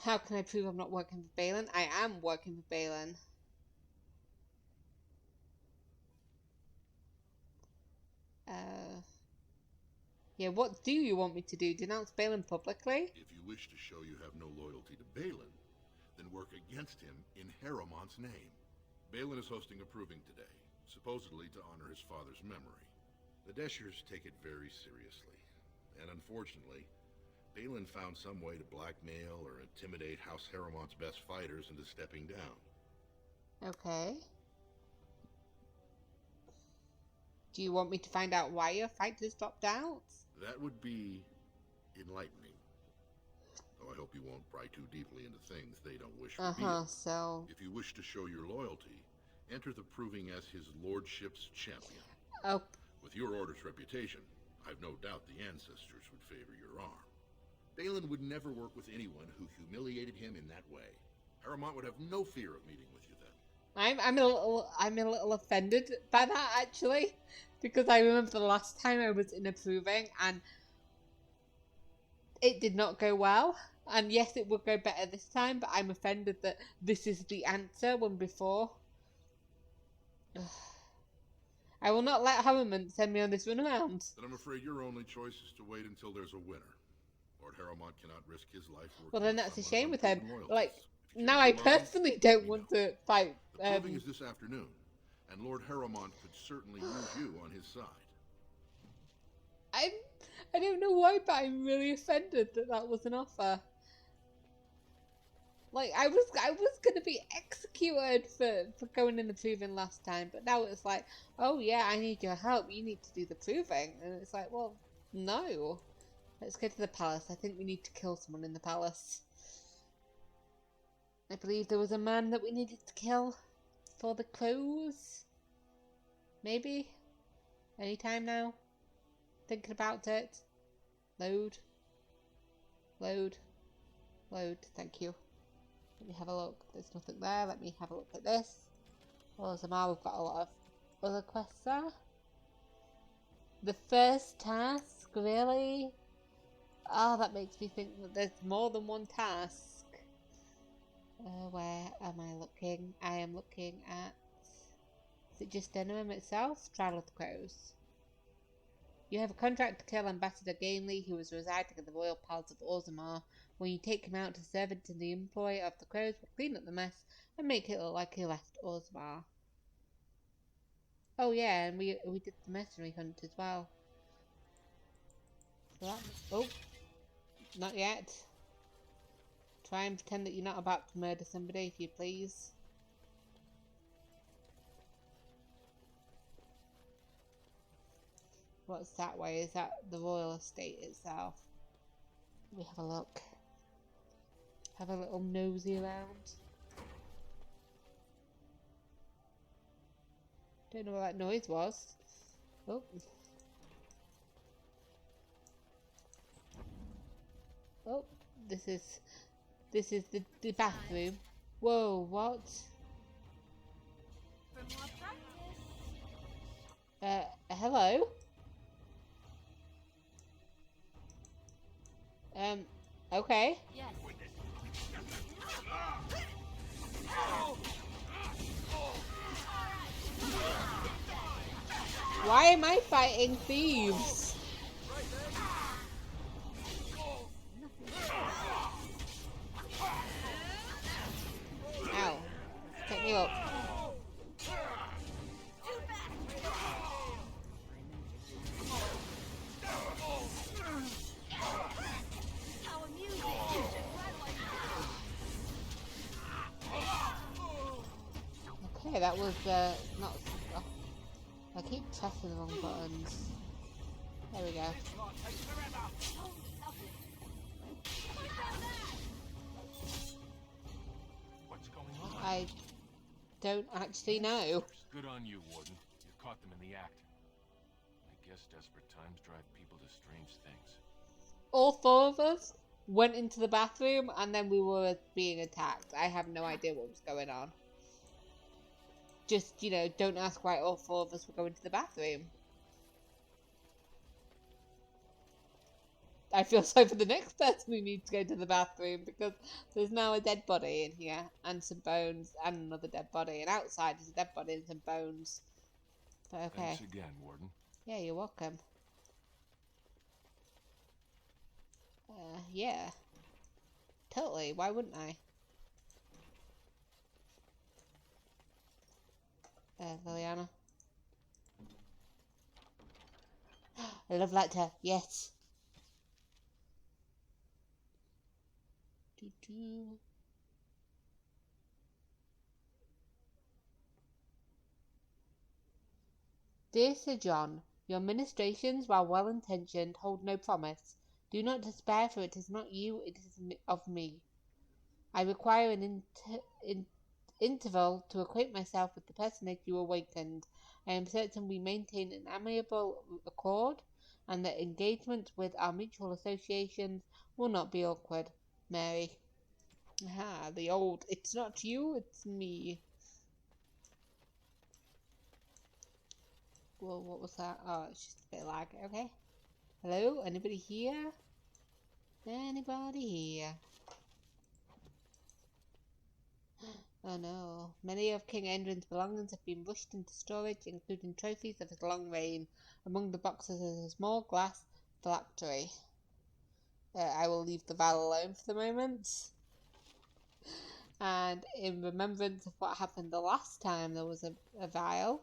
How can I prove I'm not working for Bhelen? I am working for Bhelen. Yeah, what do you want me to do? Denounce Bhelen publicly? If you wish to show you have no loyalty to Bhelen, then work against him in Harrowmont's name. Bhelen is hosting a proving today, supposedly to honor his father's memory. The Deshers take it very seriously, and unfortunately, Bhelen found some way to blackmail or intimidate House Harrowmont's best fighters into stepping down. Okay. Do you want me to find out why your fighters dropped out? That would be enlightening. Though I hope you won't pry too deeply into things they don't wish revealed. So... If you wish to show your loyalty, enter the proving as his lordship's champion. Oh. With your order's reputation, I've no doubt the ancestors would favor your arm. Bhelen would never work with anyone who humiliated him in that way. Harrowmont would have no fear of meeting with you then. I'm a little offended by that, actually, because I remember the last time I was in a proving and it did not go well. And yes, it will go better this time, but I'm offended that this is the answer when before I will not let Harrowmont send me on this runaround. Then I'm afraid your only choice is to wait until there's a winner. Lord Harrowmont cannot risk his life working Well, then with that's a someone shame of with him. unproven Like, loyalties. If you now change I your mind, personally don't we want know. to fight. The proving is this afternoon, and Lord Harrowmont could certainly use you on his side. I don't know why, but I'm really offended that that was an offer. Like, I was gonna be executed for going in the proving last time, but now it's like, oh yeah, I need your help. You need to do the proving, and it's like, well, no. Let's go to the palace. I think we need to kill someone in the palace. I believe there was a man that we needed to kill for the crows. Maybe? Anytime now? Thinking about it. Load. Load. Load. Thank you. Let me have a look. There's nothing there. Let me have a look at this. Orzammar, we've got a lot of other quests there. The first task, really? Oh, that makes me think that there's more than one task. Where am I looking? I am looking at... Is it just Denham itself? Trial of the Crows. You have a contract to kill Ambassador Gainley, who is residing in the royal palace of Orzammar. When you take him out, his servant in the employ of the Crows will clean up the mess and make it look like he left Orzammar. Oh yeah, and we did the mercenary hunt as well. So that, oh, not yet. Try and pretend that you're not about to murder somebody, if you please. What's that way? Is that the royal estate itself? Let me have a look. Have a little nosy around. Don't know what that noise was. Oh. Oh, this is the bathroom. Whoa, what? For more practice. Hello? Okay. Yes. Why am I fighting thieves? Ow. Take me up. Okay, that was not... Oh, I keep pressing the wrong buttons. There we go. What's going on? I don't actually know. Good on you, Warden. You caught them in the act. I guess desperate times drive people to strange things. All four of us went into the bathroom and then we were being attacked. I have no idea what was going on. Just, you know, don't ask why all four of us were going to the bathroom. I feel sorry for the next person who needs to go to the bathroom because there's now a dead body in here and some bones and another dead body, and outside is a dead body and some bones. But okay. Thanks again, Warden. Yeah, you're welcome. Yeah. Totally, why wouldn't I? Liliana. A love letter, yes. Dear Sir John, your ministrations, while well-intentioned, hold no promise. Do not despair, for it is not you, it is of me. I require an interval to acquaint myself with the personage you awakened. I am certain we maintain an amiable accord, and that engagement with our mutual associations will not be awkward. Mary. Aha, the old, it's not you, it's me. Well, what was that? Oh, it's just a bit lag. Okay. Hello? Anybody here? Anybody here? Oh no. Many of King Endrin's belongings have been rushed into storage, including trophies of his long reign. Among the boxes is a small glass phylactery. I will leave the vial alone for the moment. And in remembrance of what happened the last time there was a vial,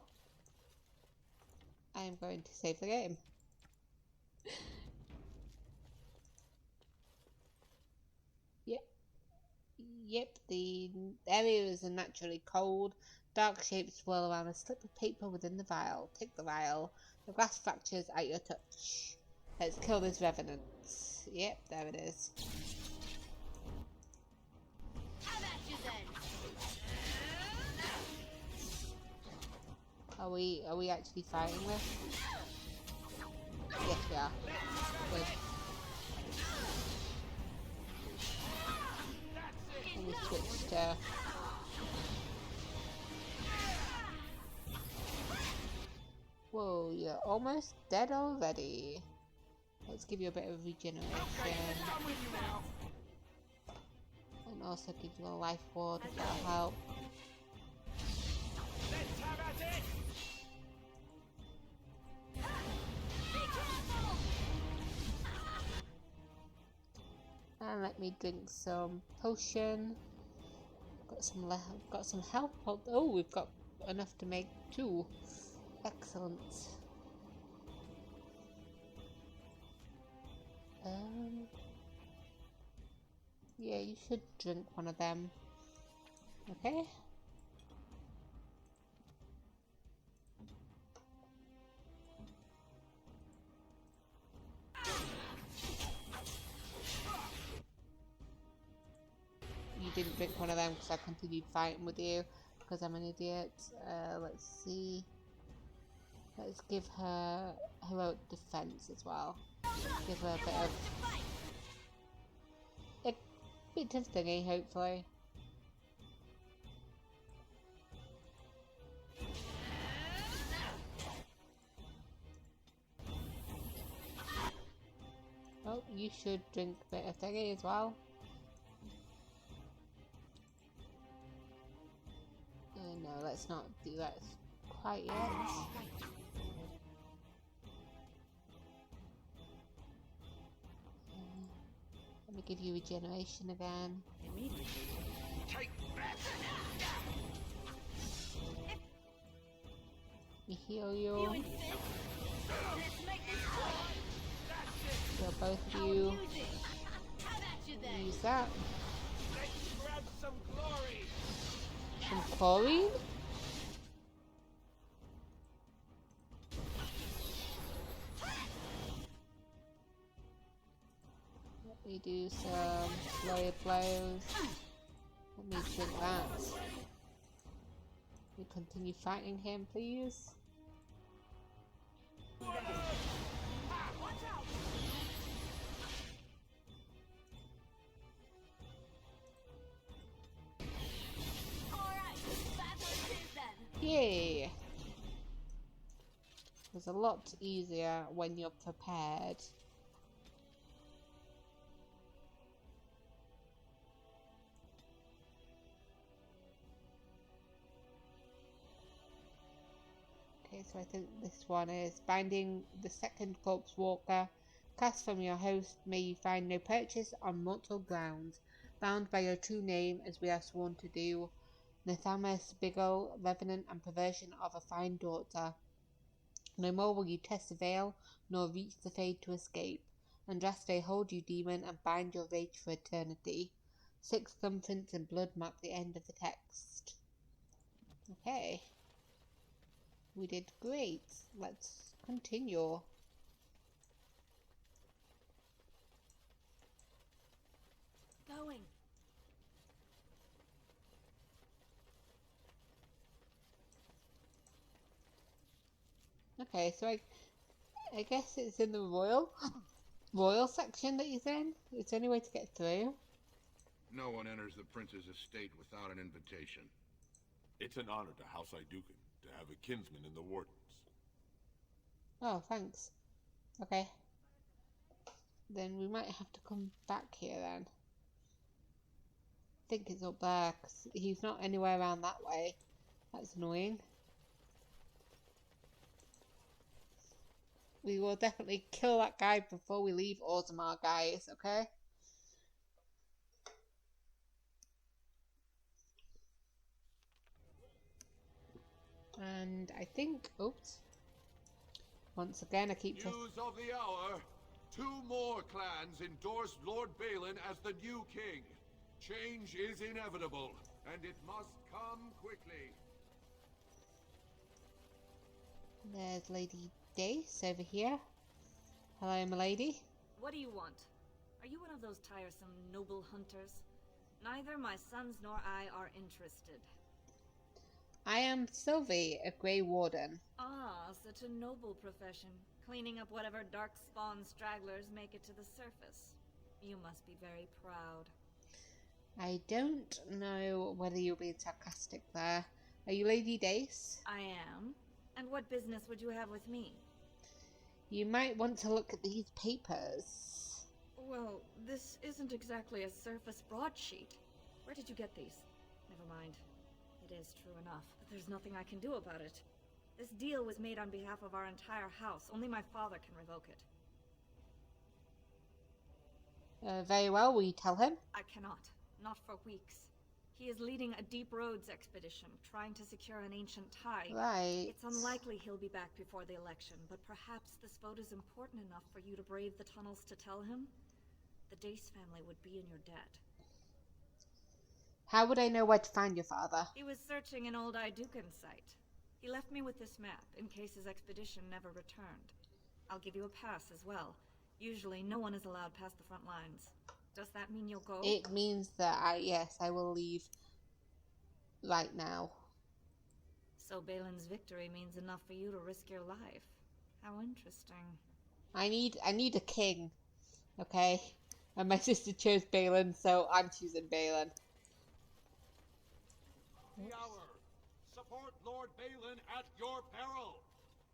I am going to save the game. Yep, the area is unnaturally cold. Dark shapes swirl around a slip of paper within the vial. Take the vial. The glass fractures at your touch. Let's kill this revenant. Yep, there it is. How about you then? Are we actually fighting this? Yes, we are. Good. Let me switch to... Whoa, you're almost dead already. Let's give you a bit of regeneration. And also give you a life ward if that'll help. And let me drink some potion. Got some health. Oh, we've got enough to make 2. Excellent. Yeah, you should drink one of them. Okay. You didn't drink one of them because I continued fighting with you because I'm an idiot. Let's see. Let's give her heroic defense as well. Give her a bit of thingy, hopefully. Oh, you should drink a bit of thingy as well. No, let's not do that quite yet. Let me give you regeneration again. Take that! Let me heal you. Heal both of you. Use that. Let's grab some glory! Some chlorine? Let me do some flurry of blows. Let me drink that. We continue fighting him, please. Yay! It's a lot easier when you're prepared. Okay, so I think this one is binding the second corpse walker. Cast from your host, may you find no purchase on mortal grounds. Bound by your true name, as we are sworn to do. Nathamas Biggle, revenant and perversion of a fine daughter. No more will you test the veil, nor reach the fade to escape. Andraste hold you, demon, and bind your rage for eternity. 6 thumbprints in blood mark the end of the text. Okay. We did great. Let's continue. Going. Okay, so I guess it's in the royal section that he's in. It's the only way to get through. No one enters the prince's estate without an invitation. It's an honor to House Iduken to have a kinsman in the Wardens. Oh, thanks. Okay. Then we might have to come back here then. think it's up there, because he's not anywhere around that way. That's annoying. We will definitely kill that guy before we leave Orzammar, guys, okay? And I think, oops. Once again, I keep News of the hour. 2 more clans endorsed Lord Bhelen as the new king. Change is inevitable, and it must come quickly. There's Lady Dace over here. Hello, my lady. What do you want? Are you one of those tiresome noble hunters? Neither my sons nor I are interested. I am Sylvi, a Grey Warden. Ah, such a noble profession. Cleaning up whatever darkspawn stragglers make it to the surface. You must be very proud. I don't know whether you're being sarcastic there. Are you Lady Dace? I am. And what business would you have with me? You might want to look at these papers. Well, this isn't exactly a surface broadsheet. Where did you get these? Never mind. It is true enough, but there's nothing I can do about it. This deal was made on behalf of our entire house. Only my father can revoke it. Very well, will you tell him? I cannot. Not for weeks. He is leading a deep roads expedition, trying to secure an ancient tide. Right. It's unlikely he'll be back before the election, but perhaps this vote is important enough for you to brave the tunnels to tell him? The Dace family would be in your debt. How would I know where to find your father? He was searching an old Idukan site. He left me with this map, in case his expedition never returned. I'll give you a pass as well. Usually, no one is allowed past the front lines. Does that mean you'll go? It means that yes, I will leave right now. So Bhelen's victory means enough for you to risk your life. How interesting. I need a king, okay? And my sister chose Bhelen, so I'm choosing Bhelen. The hour. Support Lord Bhelen at your peril.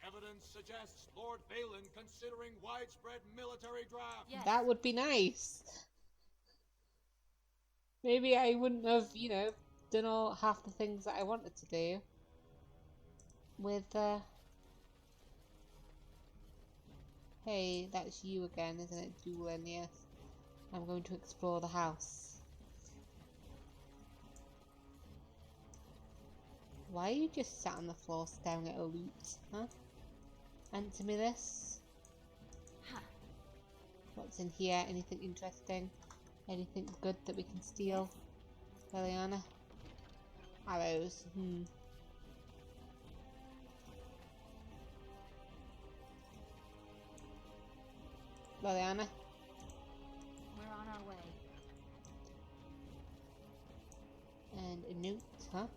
Evidence suggests Lord Bhelen considering widespread military draft. Yes. That would be nice. Maybe I wouldn't have, done all half the things that I wanted to do. With, Hey, that's you again, isn't it, Dulin? Yes. I'm going to explore the house. Why are you just sat on the floor staring at a loot, huh? Answer me this. What's in here? Anything interesting? Anything good that we can steal? Liliana? Arrows. Liliana? We're on our way. And a note, huh?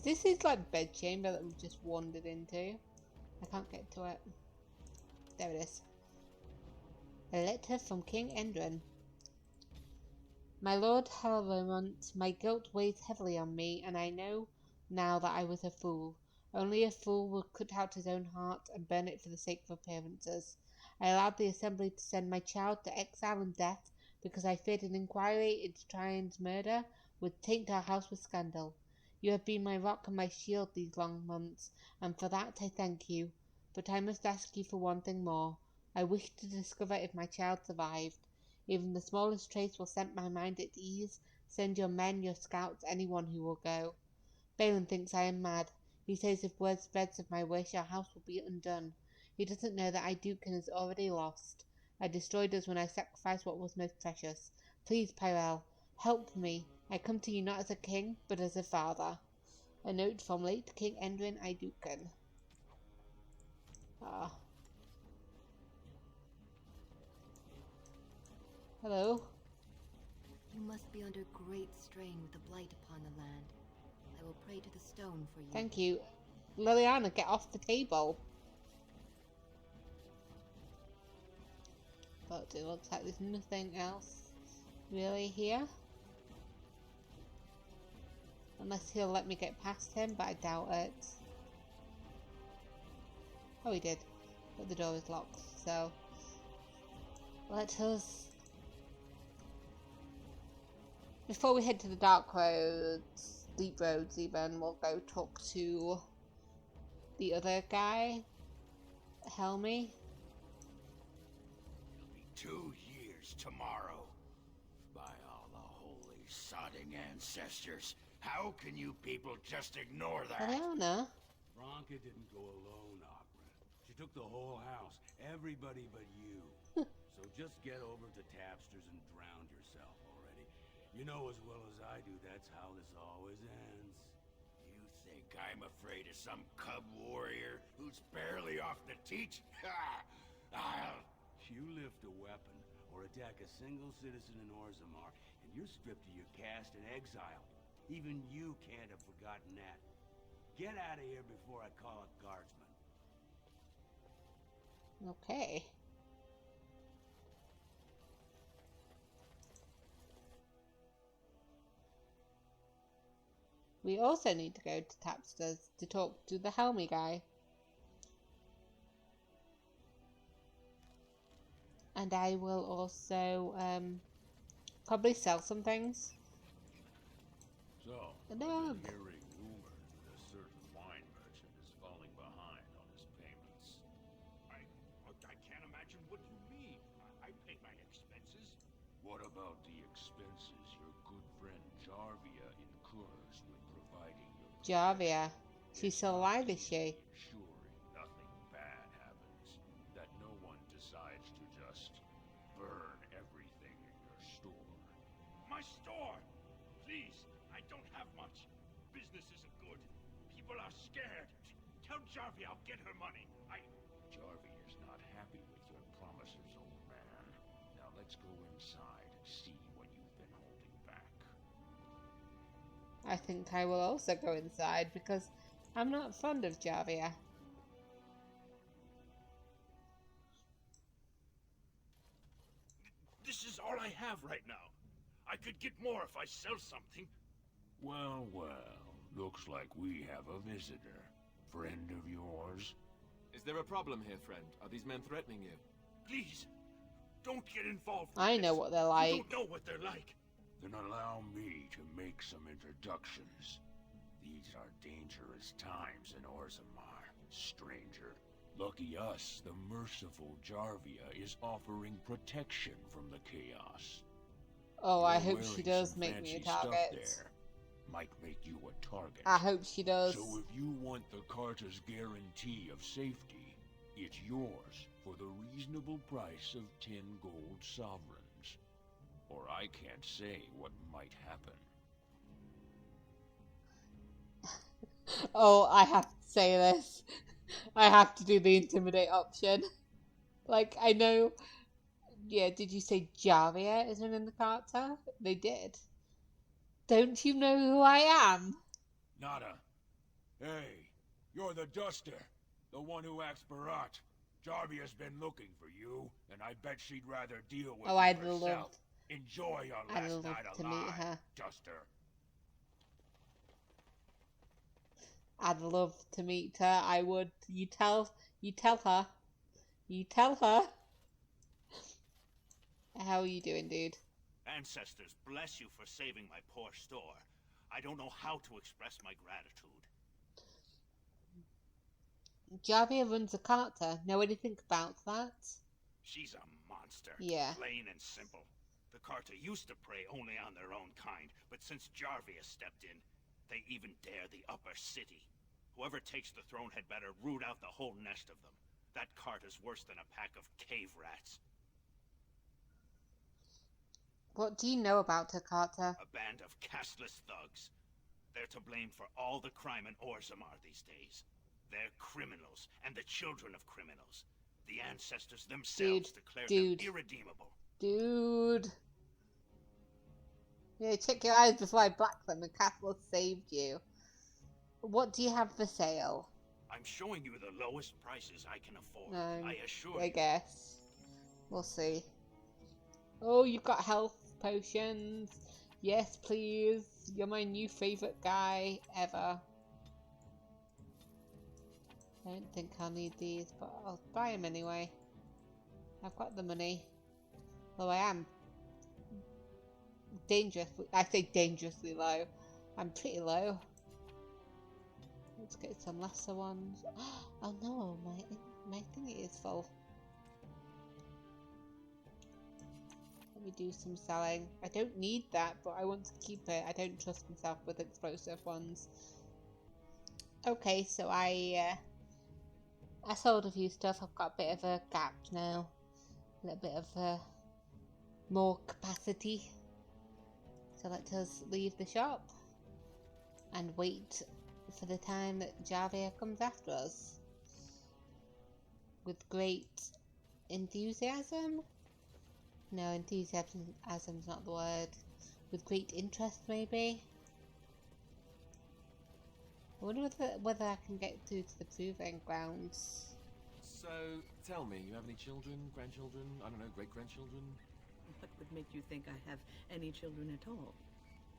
This is like bedchamber that we've just wandered into. I can't get to it. There it is. A letter from King Endrin. My Lord Harrowmont, my guilt weighs heavily on me, and I know now that I was a fool. Only a fool would cut out his own heart and burn it for the sake of appearances. I allowed the assembly to send my child to exile and death because I feared an inquiry into Trian's murder would taint our house with scandal. You have been my rock and my shield these long months, and for that I thank you. But I must ask you for one thing more. I wish to discover if my child survived. Even the smallest trace will set my mind at ease. Send your men, your scouts, anyone who will go. Bhelen thinks I am mad. He says if word spreads of my wish, our house will be undone. He doesn't know that Idukan is already lost. I destroyed us when I sacrificed what was most precious. Please, Pyrel, help me. I come to you not as a king, but as a father. A note from late King Endrin Idukan. Hello? You must be under great strain with the blight upon the land. I will pray to the stone for you. Thank you. Liliana, get off the table. But it looks like there's nothing else really here. Unless he'll let me get past him, but I doubt it. Oh, he did. But the door is locked, so let us Before we head to the dark roads, deep roads even, we'll go talk to the other guy, Helmy. It'll be 2 years tomorrow. By all the holy sodding ancestors, how can you people just ignore that? Eliana. Franca didn't go alone, Opera. She took the whole house, everybody but you. So just get over to Tapster's and drown yourself already. You know as well as I do that's how this always ends. You think I'm afraid of some cub warrior who's barely off the teach? I'll... You lift a weapon or attack a single citizen in Orzammar, and you're stripped of your caste and exiled. Even you can't have forgotten that. Get out of here before I call a guardsman. Okay. We also need to go to Tapster's to talk to the Helmy guy. And I will also probably sell some things. So, The I've dog. been hearing rumors that a certain wine merchant is falling behind on his payments. I can't imagine what you mean. I paid my expenses. What about the expenses your good friend Jarvia incurs with providing your Jarvia. She's still alive, is she? ensuring nothing bad happens, that no one decides to just burn everything in your store? My store! Please, I don't have much. Business isn't good. People are scared. Tell Jarvia I'll get her money. Jarvia's not happy with your promises, old man. Now let's go inside and see what you've been holding back. I think I will also go inside because I'm not fond of Jarvia. This is all I have right now. I could get more if I sell something. Well, looks like we have a visitor. Friend of yours? Is there a problem here, friend? Are these men threatening you? Please, don't get involved with I know this. what they're like. You don't know what they're like. Then allow me to make some introductions. These are dangerous times in Orzammar, stranger. Lucky us, the merciful Jarvia is offering protection from the chaos. Oh, I You're hope she wearing does some make me a fancy stuff target. there. Might make you a target. I hope she does. So if you want the Carta's guarantee of safety, it's yours for the reasonable price of 10 gold sovereigns. Or I can't say what might happen. Oh, I have to say this. I have to do the intimidate option. Like, I know... Yeah, did you say Jarvia isn't in the Carta? They did. Don't you know who I am? Nada. Hey, you're the Duster. The one who acts Barat. Jarvia's been looking for you, and I bet she'd rather deal with you I'd herself. love... Enjoy your I'd last love night to alive, meet her. Duster. I'd love to meet her. I would. You tell her. You tell her. How are you doing, dude? Ancestors, bless you for saving my poor store. I don't know how to express my gratitude. Jarvia runs a Carta. Know anything about that? She's a monster. Yeah. Plain and simple. The Carta used to prey only on their own kind, but since Jarvia stepped in, they even dare the upper city. Whoever takes the throne had better root out the whole nest of them. That Carta's worse than a pack of cave rats. What do you know about her, Carta? A band of casteless thugs. They're to blame for all the crime in Orzammar these days. They're criminals, and the children of criminals. The ancestors themselves declared them irredeemable. Dude. Yeah, check your eyes before I black them. The castle saved you. What do you have for sale? I'm showing you the lowest prices I can afford. I assure I you. guess. We'll see. Oh, you've got health potions. Yes, please. You're my new favorite guy ever. I don't think I'll need these, but I'll buy them anyway. I've got the money. Though I am dangerously, I say dangerously low. I'm pretty low. Let's get some lesser ones. Oh no, my thingy is full. Let me do some selling. I don't need that, but I want to keep it. I don't trust myself with explosive ones. Okay, so I sold a few stuff. I've got a bit of a gap now. A little bit of more capacity. So let us leave the shop and wait for the time that Jarvia comes after us. With great enthusiasm? No, enthusiasm's not the word. With great interest, maybe? I wonder whether I can get through to the proving grounds. So, tell me, you have any children, grandchildren, I don't know, great-grandchildren? What would make you think I have any children at all?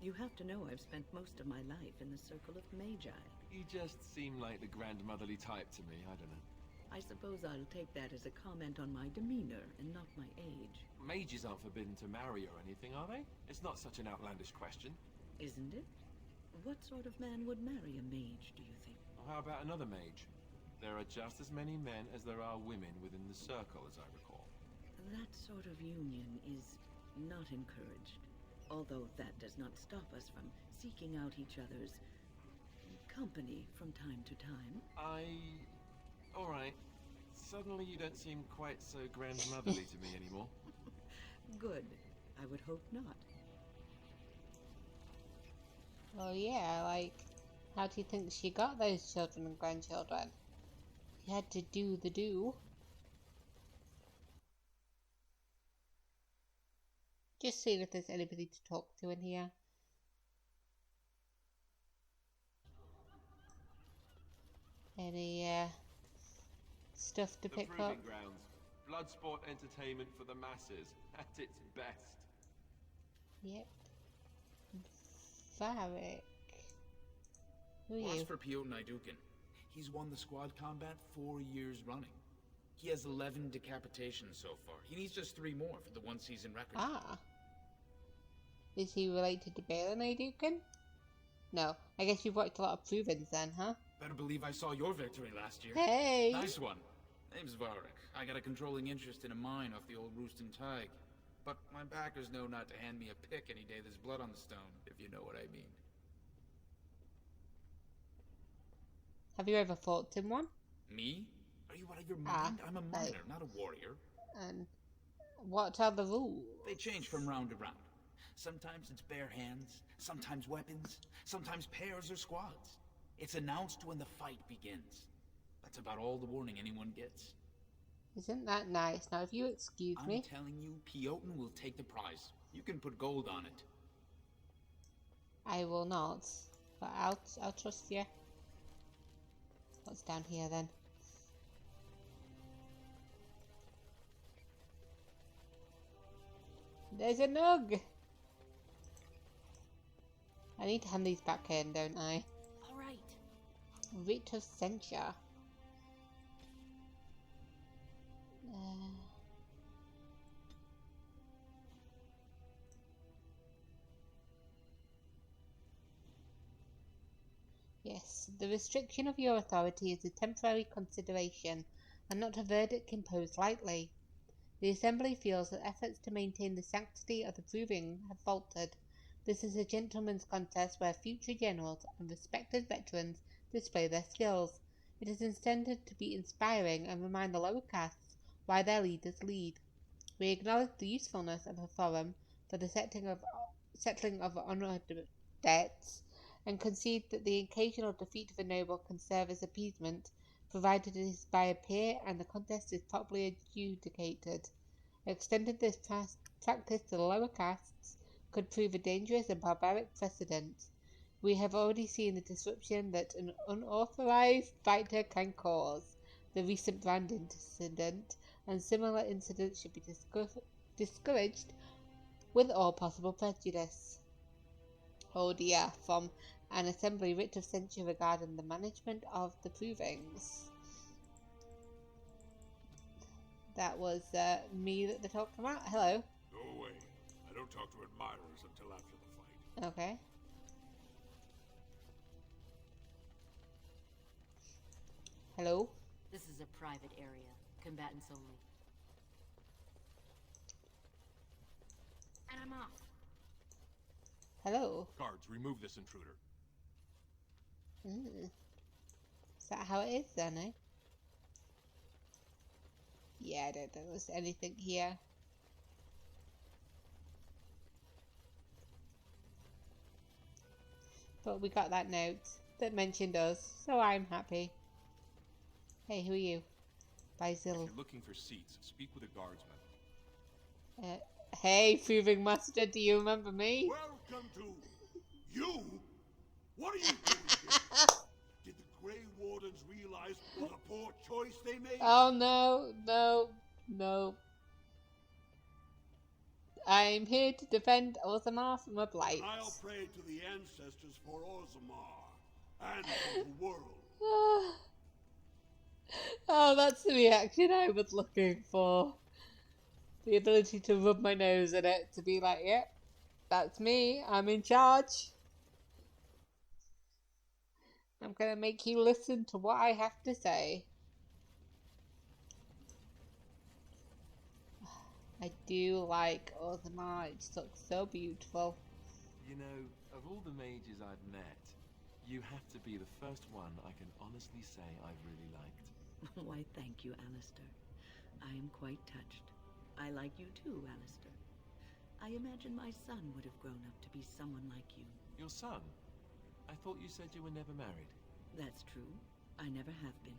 You have to know I've spent most of my life in the circle of magi. You just seem like the grandmotherly type to me, I don't know. I suppose I'll take that as a comment on my demeanor and not my age. Mages aren't forbidden to marry or anything, are they? It's not such an outlandish question. Isn't it? What sort of man would marry a mage, do you think? Well, how about another mage? There are just as many men as there are women within the circle, as I recall. That sort of union is not encouraged. Although that does not stop us from seeking out each other's company from time to time. Alright. Suddenly you don't seem quite so grandmotherly to me anymore. Good. I would hope not. Well, yeah, like, how do you think she got those children and grandchildren? She had to do the do. Just seeing if there's anybody to talk to in here. Any, stuff to pick up? The proving grounds. Blood sport entertainment for the masses. At its best. Yep. Varric. Who are Watch you? for Piotr Naidukin. He's won the squad combat 4 years running. He has 11 decapitations so far. He needs just 3 more for the one-season record. Ah. Is he related to Bhelen, Naidukin? No. I guess you've watched a lot of prove-ins then, huh? Better believe I saw your victory last year. Hey! Nice one. Name's Varric. I got a controlling interest in a mine off the old Roostin Tig. But my backers know not to hand me a pick any day there's blood on the stone, if you know what I mean. Have you ever fought in one? Me? Are you out of your mind? I'm a miner, not a warrior. And what are the rules? They change from round to round. Sometimes it's bare hands, sometimes weapons, sometimes pairs or squads. It's announced when the fight begins. That's about all the warning anyone gets. Isn't that nice? Now, if you excuse me... I'm telling you, Piotr will take the prize. You can put gold on it. I will not. But I'll trust you. What's down here, then? There's a nug! I need to hand these back in, don't I? Alright. Writ of censure. Yes, the restriction of your authority is a temporary consideration, and not a verdict imposed lightly. The Assembly feels that efforts to maintain the sanctity of the proving have faltered. This is a gentleman's contest where future generals and respected veterans display their skills. It is intended to be inspiring and remind the lower castes why their leaders lead. We acknowledge the usefulness of a forum for the settling of honoured debts, and concede that the occasional defeat of a noble can serve as appeasement, provided it is by a peer and the contest is properly adjudicated. Extended this practice to the lower castes could prove a dangerous and barbaric precedent. We have already seen the disruption that an unauthorized fighter can cause. The recent brand incident and similar incidents should be discouraged with all possible prejudice. Oh dear, from an Assembly writ of censure regarding the management of the provings. That was me that they're talking about. Hello. Go away. I don't don't talk to admirers until after the fight. Okay. Hello? This is a private area. Combatants only. And I'm off. Hello? Guards, remove this intruder. Is that how it is then, eh? Yeah, I don't think there's anything here. But we got that note that mentioned us, so I'm happy. Hey, who are you? Basil. If you're looking for seats, speak with a guardsman. Hey, Proving Master, do you remember me? Welcome to you. What are you doing here? Did the Grey Wardens realize what a poor choice they made? Oh no, no, no. I'm here to defend Orzammar from a blight. I'll pray to the ancestors for Orzammar and for the world. Oh, that's the reaction I was looking for. The ability to rub my nose in it, to be like, yep, that's me, I'm in charge. I'm gonna make you listen to what I have to say. I do like Orzammar, it just looks so beautiful. You know, of all the mages I've met, you have to be the first one I can honestly say I've really liked. Why, thank you, Alistair. I am quite touched. I like you too, Alistair. I imagine my son would have grown up to be someone like you. Your son? I thought you said you were never married. That's true. I never have been.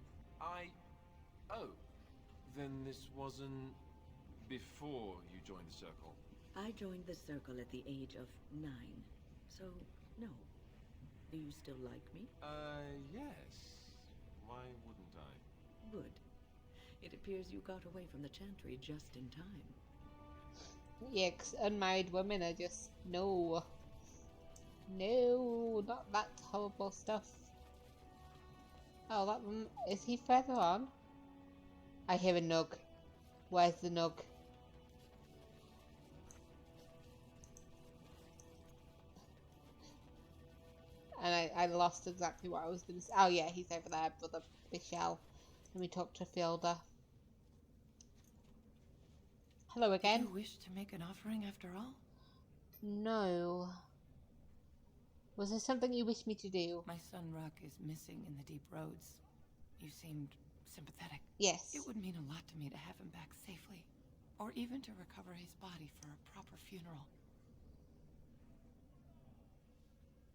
Oh. Then this wasn't before you joined the Circle? I joined the Circle at the age of 9. So, no. Do you still like me? Yes. Why wouldn't I? Good. It appears you got away from the Chantry just in time. Yeah, 'cause unmarried women are just, no. No, not that horrible stuff. Oh, that one, is he further on? I hear a nug. Where's the nug? And I lost exactly what I was going to say. Oh yeah, he's over there, Brother Michelle. Let me talk to Fielder. Hello again. Do you wish to make an offering after all? No. Was there something you wish me to do? My son Rock is missing in the deep roads. You seemed sympathetic. Yes. It would mean a lot to me to have him back safely. Or even to recover his body for a proper funeral.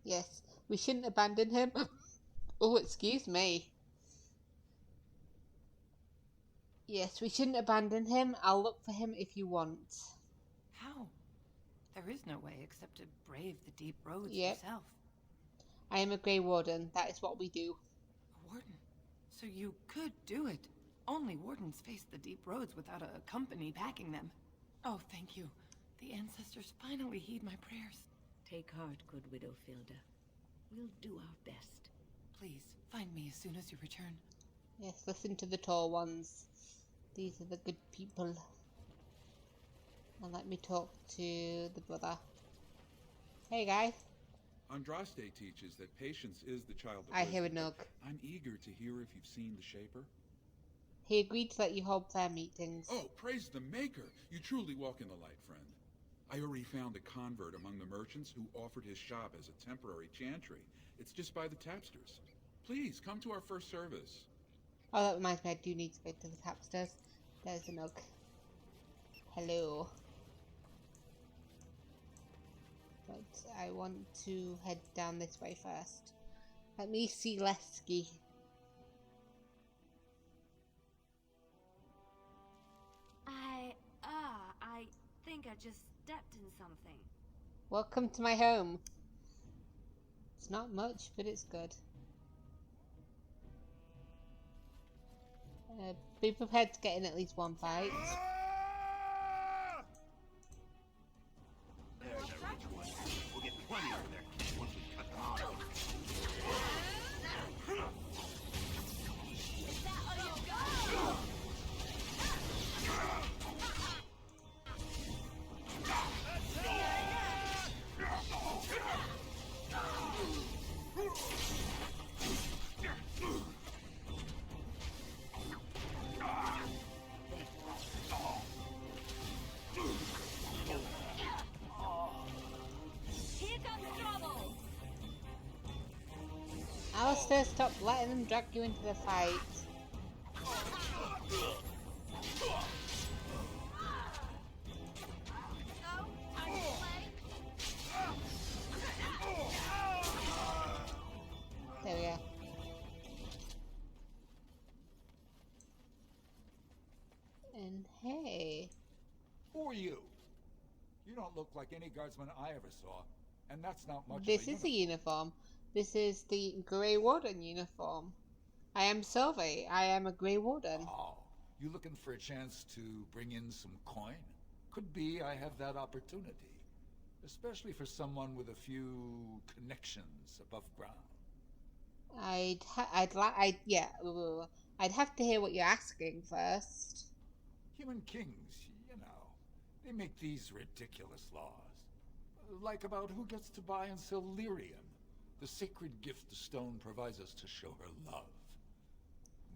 Yes. We shouldn't abandon him. Oh, excuse me. Yes, we shouldn't abandon him. I'll look for him if you want. How? There is no way except to brave the deep roads yourself. I am a Grey Warden. That is what we do. A warden? So you could do it. Only wardens face the deep roads without a company backing them. Oh, thank you. The ancestors finally heed my prayers. Take heart, good Widow Filda. We'll do our best. Please, find me as soon as you return. Yes, listen to the tall ones. These are the good people. And let me talk to the brother. Hey, guy. Andraste teaches that patience is the child of I hear a wisdom. nug. I'm eager to hear if you've seen the Shaper. He agreed to let you hold prayer meetings. Oh, praise the Maker! You truly walk in the light, friend. I already found a convert among the merchants who offered his shop as a temporary chantry. It's just by the tapsters. Please, come to our first service. Oh, that reminds me, I do need to go to the tapsters. There's a nug. Hello. But I want to head down this way first. Let me see Leske. I think I just stepped in something. Welcome to my home. It's not much, but it's good. Be prepared to get in at least one fight. There's a rich one. We'll get plenty of their kin once we cut them off. Is that all you got? Let's go! Leske, stop letting them drag you into the fight. There we go. And hey. Who are you? You don't look like any guardsman I ever saw, and that's not much This of a is the uniform. This is the Grey Warden uniform. I am Sylvi. I am a Grey Warden. Oh, you looking for a chance to bring in some coin? Could be I have that opportunity. Especially for someone with a few connections above ground. I'd have to hear what you're asking first. Human kings, you know, they make these ridiculous laws. Like about who gets to buy and sell lyrium, the sacred gift the stone provides us to show her love.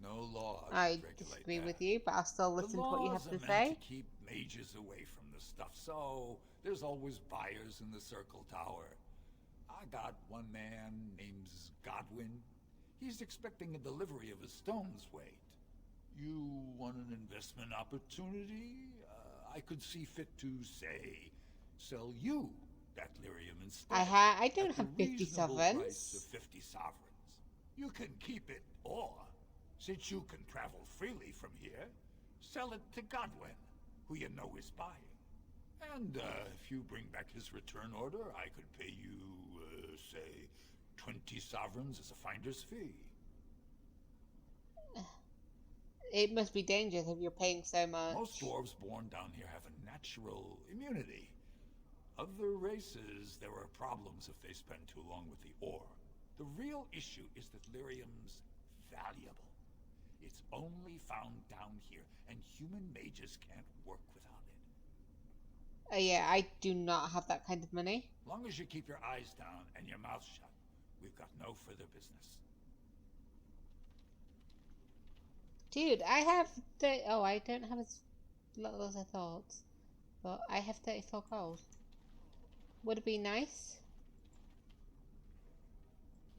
No laws I regulate disagree that. with you, but I'll still listen to what you have The to laws are meant say. to keep mages away from the stuff, so there's always buyers in the Circle Tower. I got one man named Godwin. He's expecting a delivery of a stone's weight. You want an investment opportunity? I could see fit to, say, sell you that lyrium instead. I don't at have the 50 reasonable sovereigns. price of 50 sovereigns. You can keep it, or, since you can travel freely from here, sell it to Godwin, who you know is buying. And if you bring back his return order, I could pay you, say, 20 sovereigns as a finder's fee. It must be dangerous if you're paying so much. Most dwarves born down here have a natural immunity. Other races, there are problems if they spend too long with the ore. The real issue is that lyrium's valuable. It's only found down here, and human mages can't work without it. Yeah, I do not have that kind of money. Long as you keep your eyes down and your mouth shut, we've got no further business. Dude, I have I don't have as little as I thought. But I have 34 gold. Would it be nice?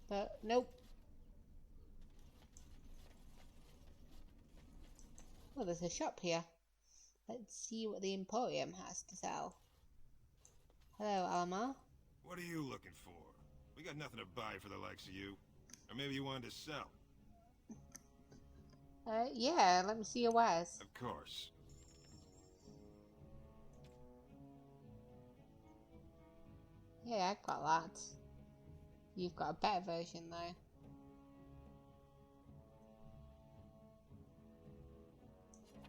But nope. Well, there's a shop here. Let's see what the Emporium has to sell. Hello, Alma. What are you looking for? We got nothing to buy for the likes of you. Or maybe you wanted to sell. Yeah, let me see your wares. Of course. Yeah, I've got that. You've got a better version though.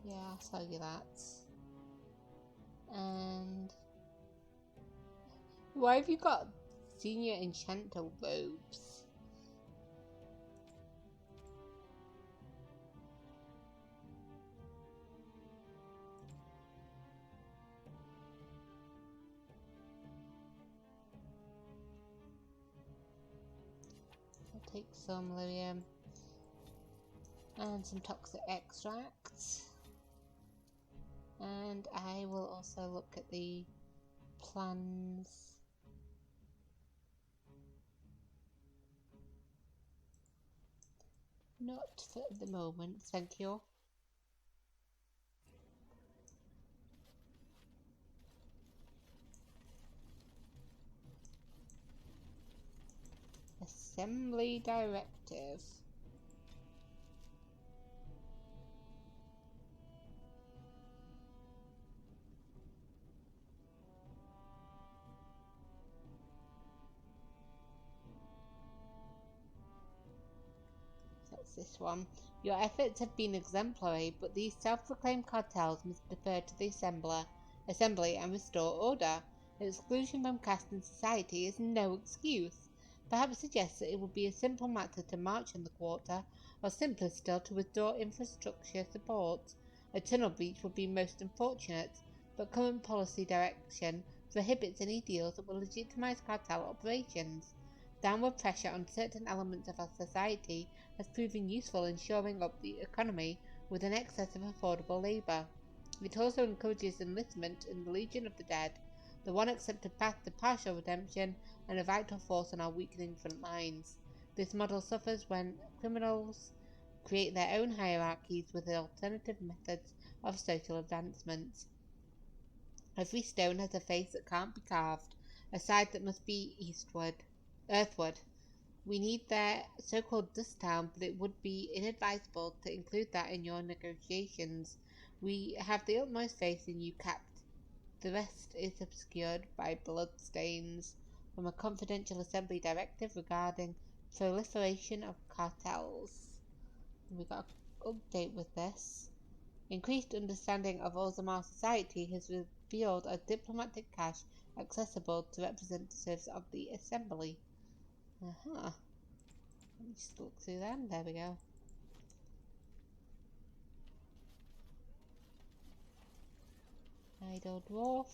Yeah, I'll sell you that. And why have you got senior enchanter robes? I'll take some lyrium and some toxic extracts. And I will also look at the plans. Not for the moment, thank you. Assembly directive. That's this one. Your efforts have been exemplary, but these self-proclaimed cartels must defer to the assembly and restore order. Exclusion from caste and society is no excuse. Perhaps suggests that it would be a simple matter to march in the quarter, or simpler still to withdraw infrastructure support. A tunnel breach would be most unfortunate, but current policy direction prohibits any deals that will legitimize cartel operations. Downward pressure on certain elements of our society has proven useful in shoring up the economy with an excess of affordable labour. It also encourages enlistment in the Legion of the Dead, the one accepted path to partial redemption and a vital force on our weakening front lines. This model suffers when criminals create their own hierarchies with alternative methods of social advancement. Every stone has a face that can't be carved, a side that must be earthward. We need their so-called dust town, but it would be inadvisable to include that in your negotiations. We have the utmost faith in you, Capt. The rest is obscured by bloodstains from a confidential assembly directive regarding proliferation of cartels. We got an update with this. Increased understanding of Orzammar society has revealed a diplomatic cache accessible to representatives of the assembly. Let me just look through them. There we go. Idle dwarf.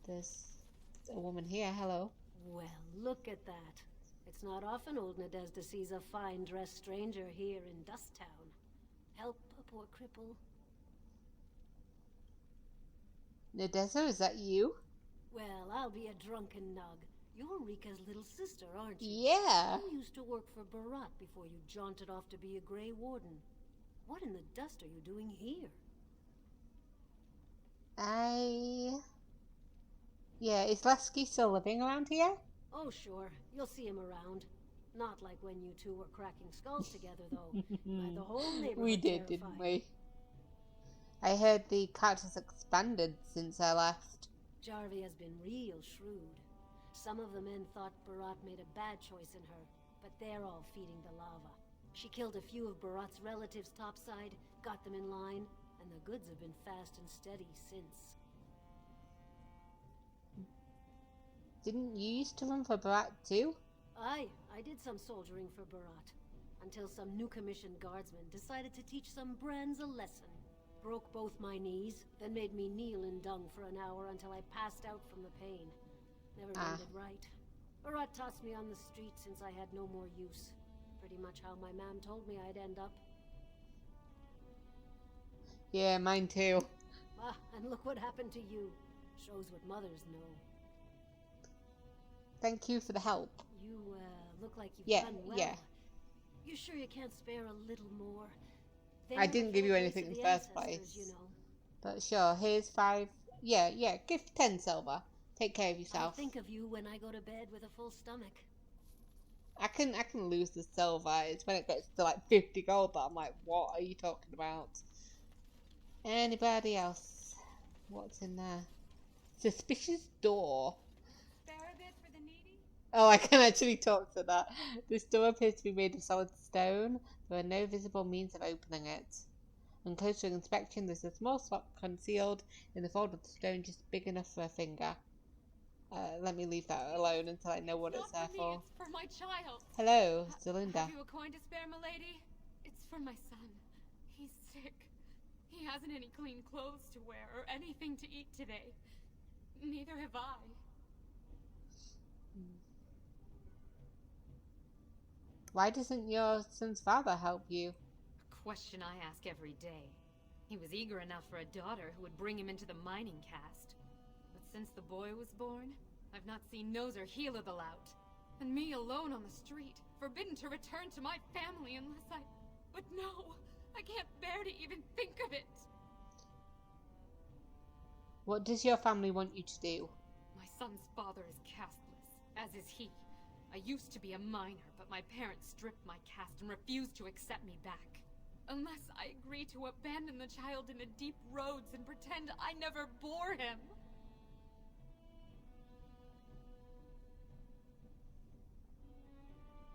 There's a woman here. Hello. Well, look at that. It's not often old Nadezhda sees a fine-dressed stranger here in Dust Town. Help a poor cripple. Nadezhda, is that you? Well, I'll be a drunken nug. You're Rica's little sister, aren't you? Yeah. You used to work for Barat before you jaunted off to be a Grey Warden. What in the dust are you doing here? Yeah, is Leske still living around here? Oh, sure. You'll see him around. Not like when you two were cracking skulls together, though. By the whole neighborhood We did, terrified. didn't we? I heard the characters expanded since I left. Jarvi has been real shrewd. Some of the men thought Barat made a bad choice in her, but they're all feeding the lava. She killed a few of Barat's relatives topside, got them in line, and the goods have been fast and steady since. Didn't you used to run for Barat too? I did some soldiering for Barat, until some new commissioned guardsmen decided to teach some brands a lesson. Broke both my knees, then made me kneel in dung for an hour until I passed out from the pain. Never ended right. Barat tossed me on the street since I had no more use. Pretty much how my mam told me I'd end up. Yeah, mine too. Ah, and look what happened to you. Shows what mothers know. Thank you for the help. You, look like you've done well. Yeah. You sure you can't spare a little more? I didn't give you anything in the first place. You know. But sure, here's 5. Yeah, give 10 silver. Take care of yourself. I'll think of you when I go to bed with a full stomach. I can lose the silver. It's when it gets to like 50 gold that I'm like, what are you talking about? Anybody else? What's in there? Suspicious door. Spare a bit for the needy? Oh, I can actually talk to that. This door appears to be made of solid stone. There are no visible means of opening it. On closer inspection, there's a small slot concealed in the fold of the stone just big enough for a finger. Let me leave that alone until I know what it's there for. It's for my child. Hello, Zelinda. Have you a coin to spare, milady? It's for my son. He's sick. He hasn't any clean clothes to wear or anything to eat today. Neither have I. Why doesn't your son's father help you? A question I ask every day. He was eager enough for a daughter who would bring him into the mining caste. But since the boy was born, I've not seen nose or heel of the lout. And me alone on the street, forbidden to return to my family unless I... But no, I can't bear to even think of it. What does your family want you to do? My son's father is casteless, as is he. I used to be a miner, but my parents stripped my caste and refused to accept me back. Unless I agree to abandon the child in the deep roads and pretend I never bore him.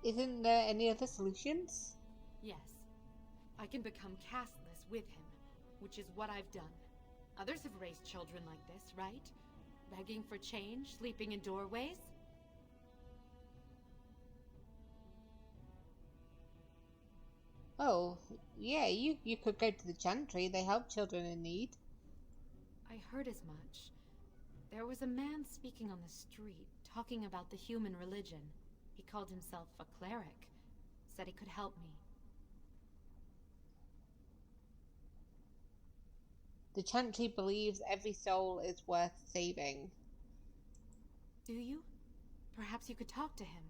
Isn't there any other solutions? Yes. I can become casteless with him, which is what I've done. Others have raised children like this, right? Begging for change, sleeping in doorways? Oh, yeah, you could go to the chantry. They help children in need. I heard as much. There was a man speaking on the street, talking about the human religion. He called himself a cleric. Said he could help me. The chantry believes every soul is worth saving. Do you? Perhaps you could talk to him.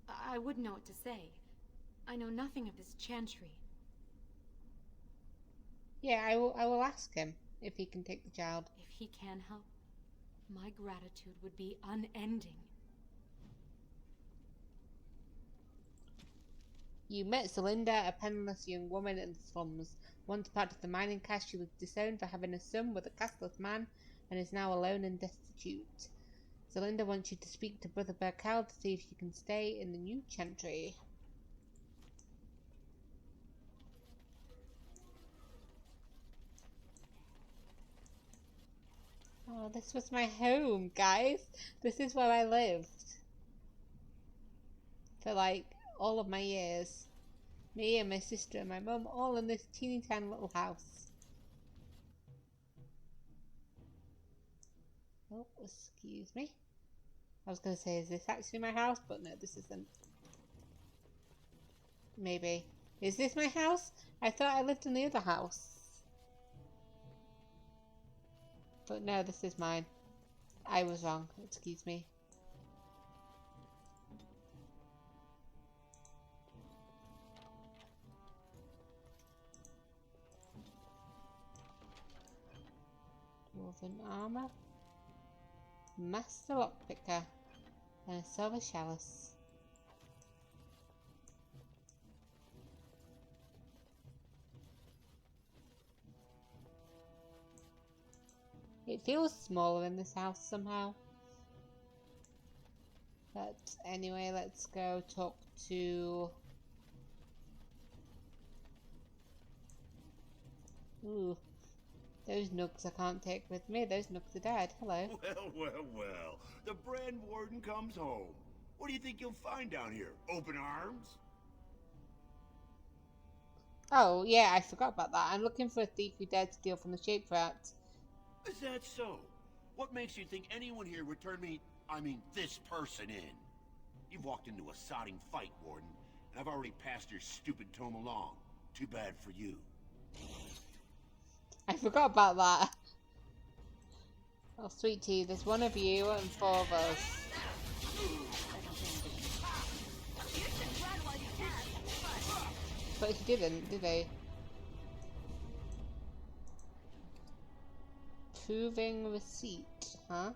I wouldn't know what to say. I know nothing of this chantry. Yeah, I will ask him if he can take the child. If he can help, my gratitude would be unending. You met Zelinda, a penniless young woman in the slums. Once part of the mining caste, she was disowned for having a son with a casteless man and is now alone and destitute. Zelinda wants you to speak to Brother Berkal to see if you can stay in the new chantry. Oh, this was my home, guys. This is where I lived. For like all of my years. Me and my sister and my mum all in this teeny tiny little house. Oh, excuse me. I was going to say, is this actually my house? But no, this isn't. Maybe. Is this my house? I thought I lived in the other house. But no, this is mine. I was wrong. Excuse me. Woven armor. Master lockpicker. And a silver chalice. It feels smaller in this house somehow. But anyway, let's go talk to... Ooh. Those nooks I can't take with me. Those nooks are dead. Hello. Well, well, well. The Brand Warden comes home. What do you think you'll find down here? Open arms? Oh, yeah, I forgot about that. I'm looking for a thief who dared steal from the Shape Rat. Is that so? What makes you think anyone here would turn me, this person in? You've walked into a sodding fight, Warden, and I've already passed your stupid tome along. Too bad for you. I forgot about that. Oh, sweet tea, there's one of you and four of us. But he didn't, did he? Proving receipt, huh?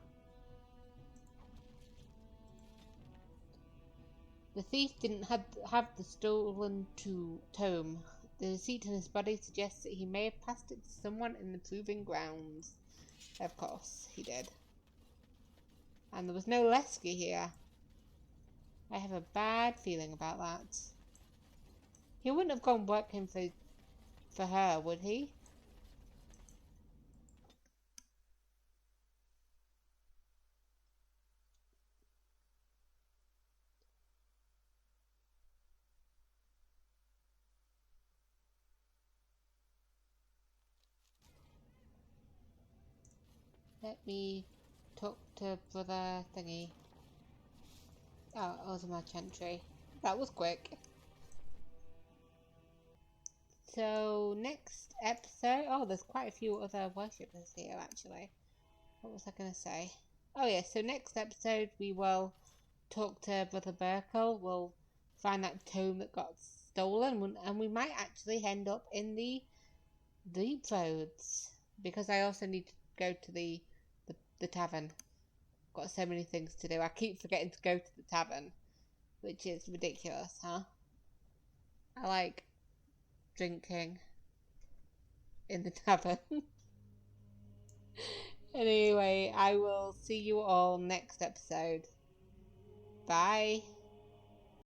The thief didn't have the stolen tome. The receipt in his body suggests that he may have passed it to someone in the proving grounds. Of course, he did. And there was no Leske here. I have a bad feeling about that. He wouldn't have gone working for her, would he? Let me talk to Brother Thingy. Oh, Orzammar chantry. That was quick. So, next episode... Oh, there's quite a few other worshippers here, actually. What was I going to say? Oh, yeah, so next episode we will talk to Brother Berkal. We'll find that tome that got stolen, and we might actually end up in the Deep Roads. Because I also need to go to the tavern. Got so many things to do. I keep forgetting to go to the tavern, which is ridiculous, huh? I like drinking in the tavern. Anyway, I will see you all next episode. Bye.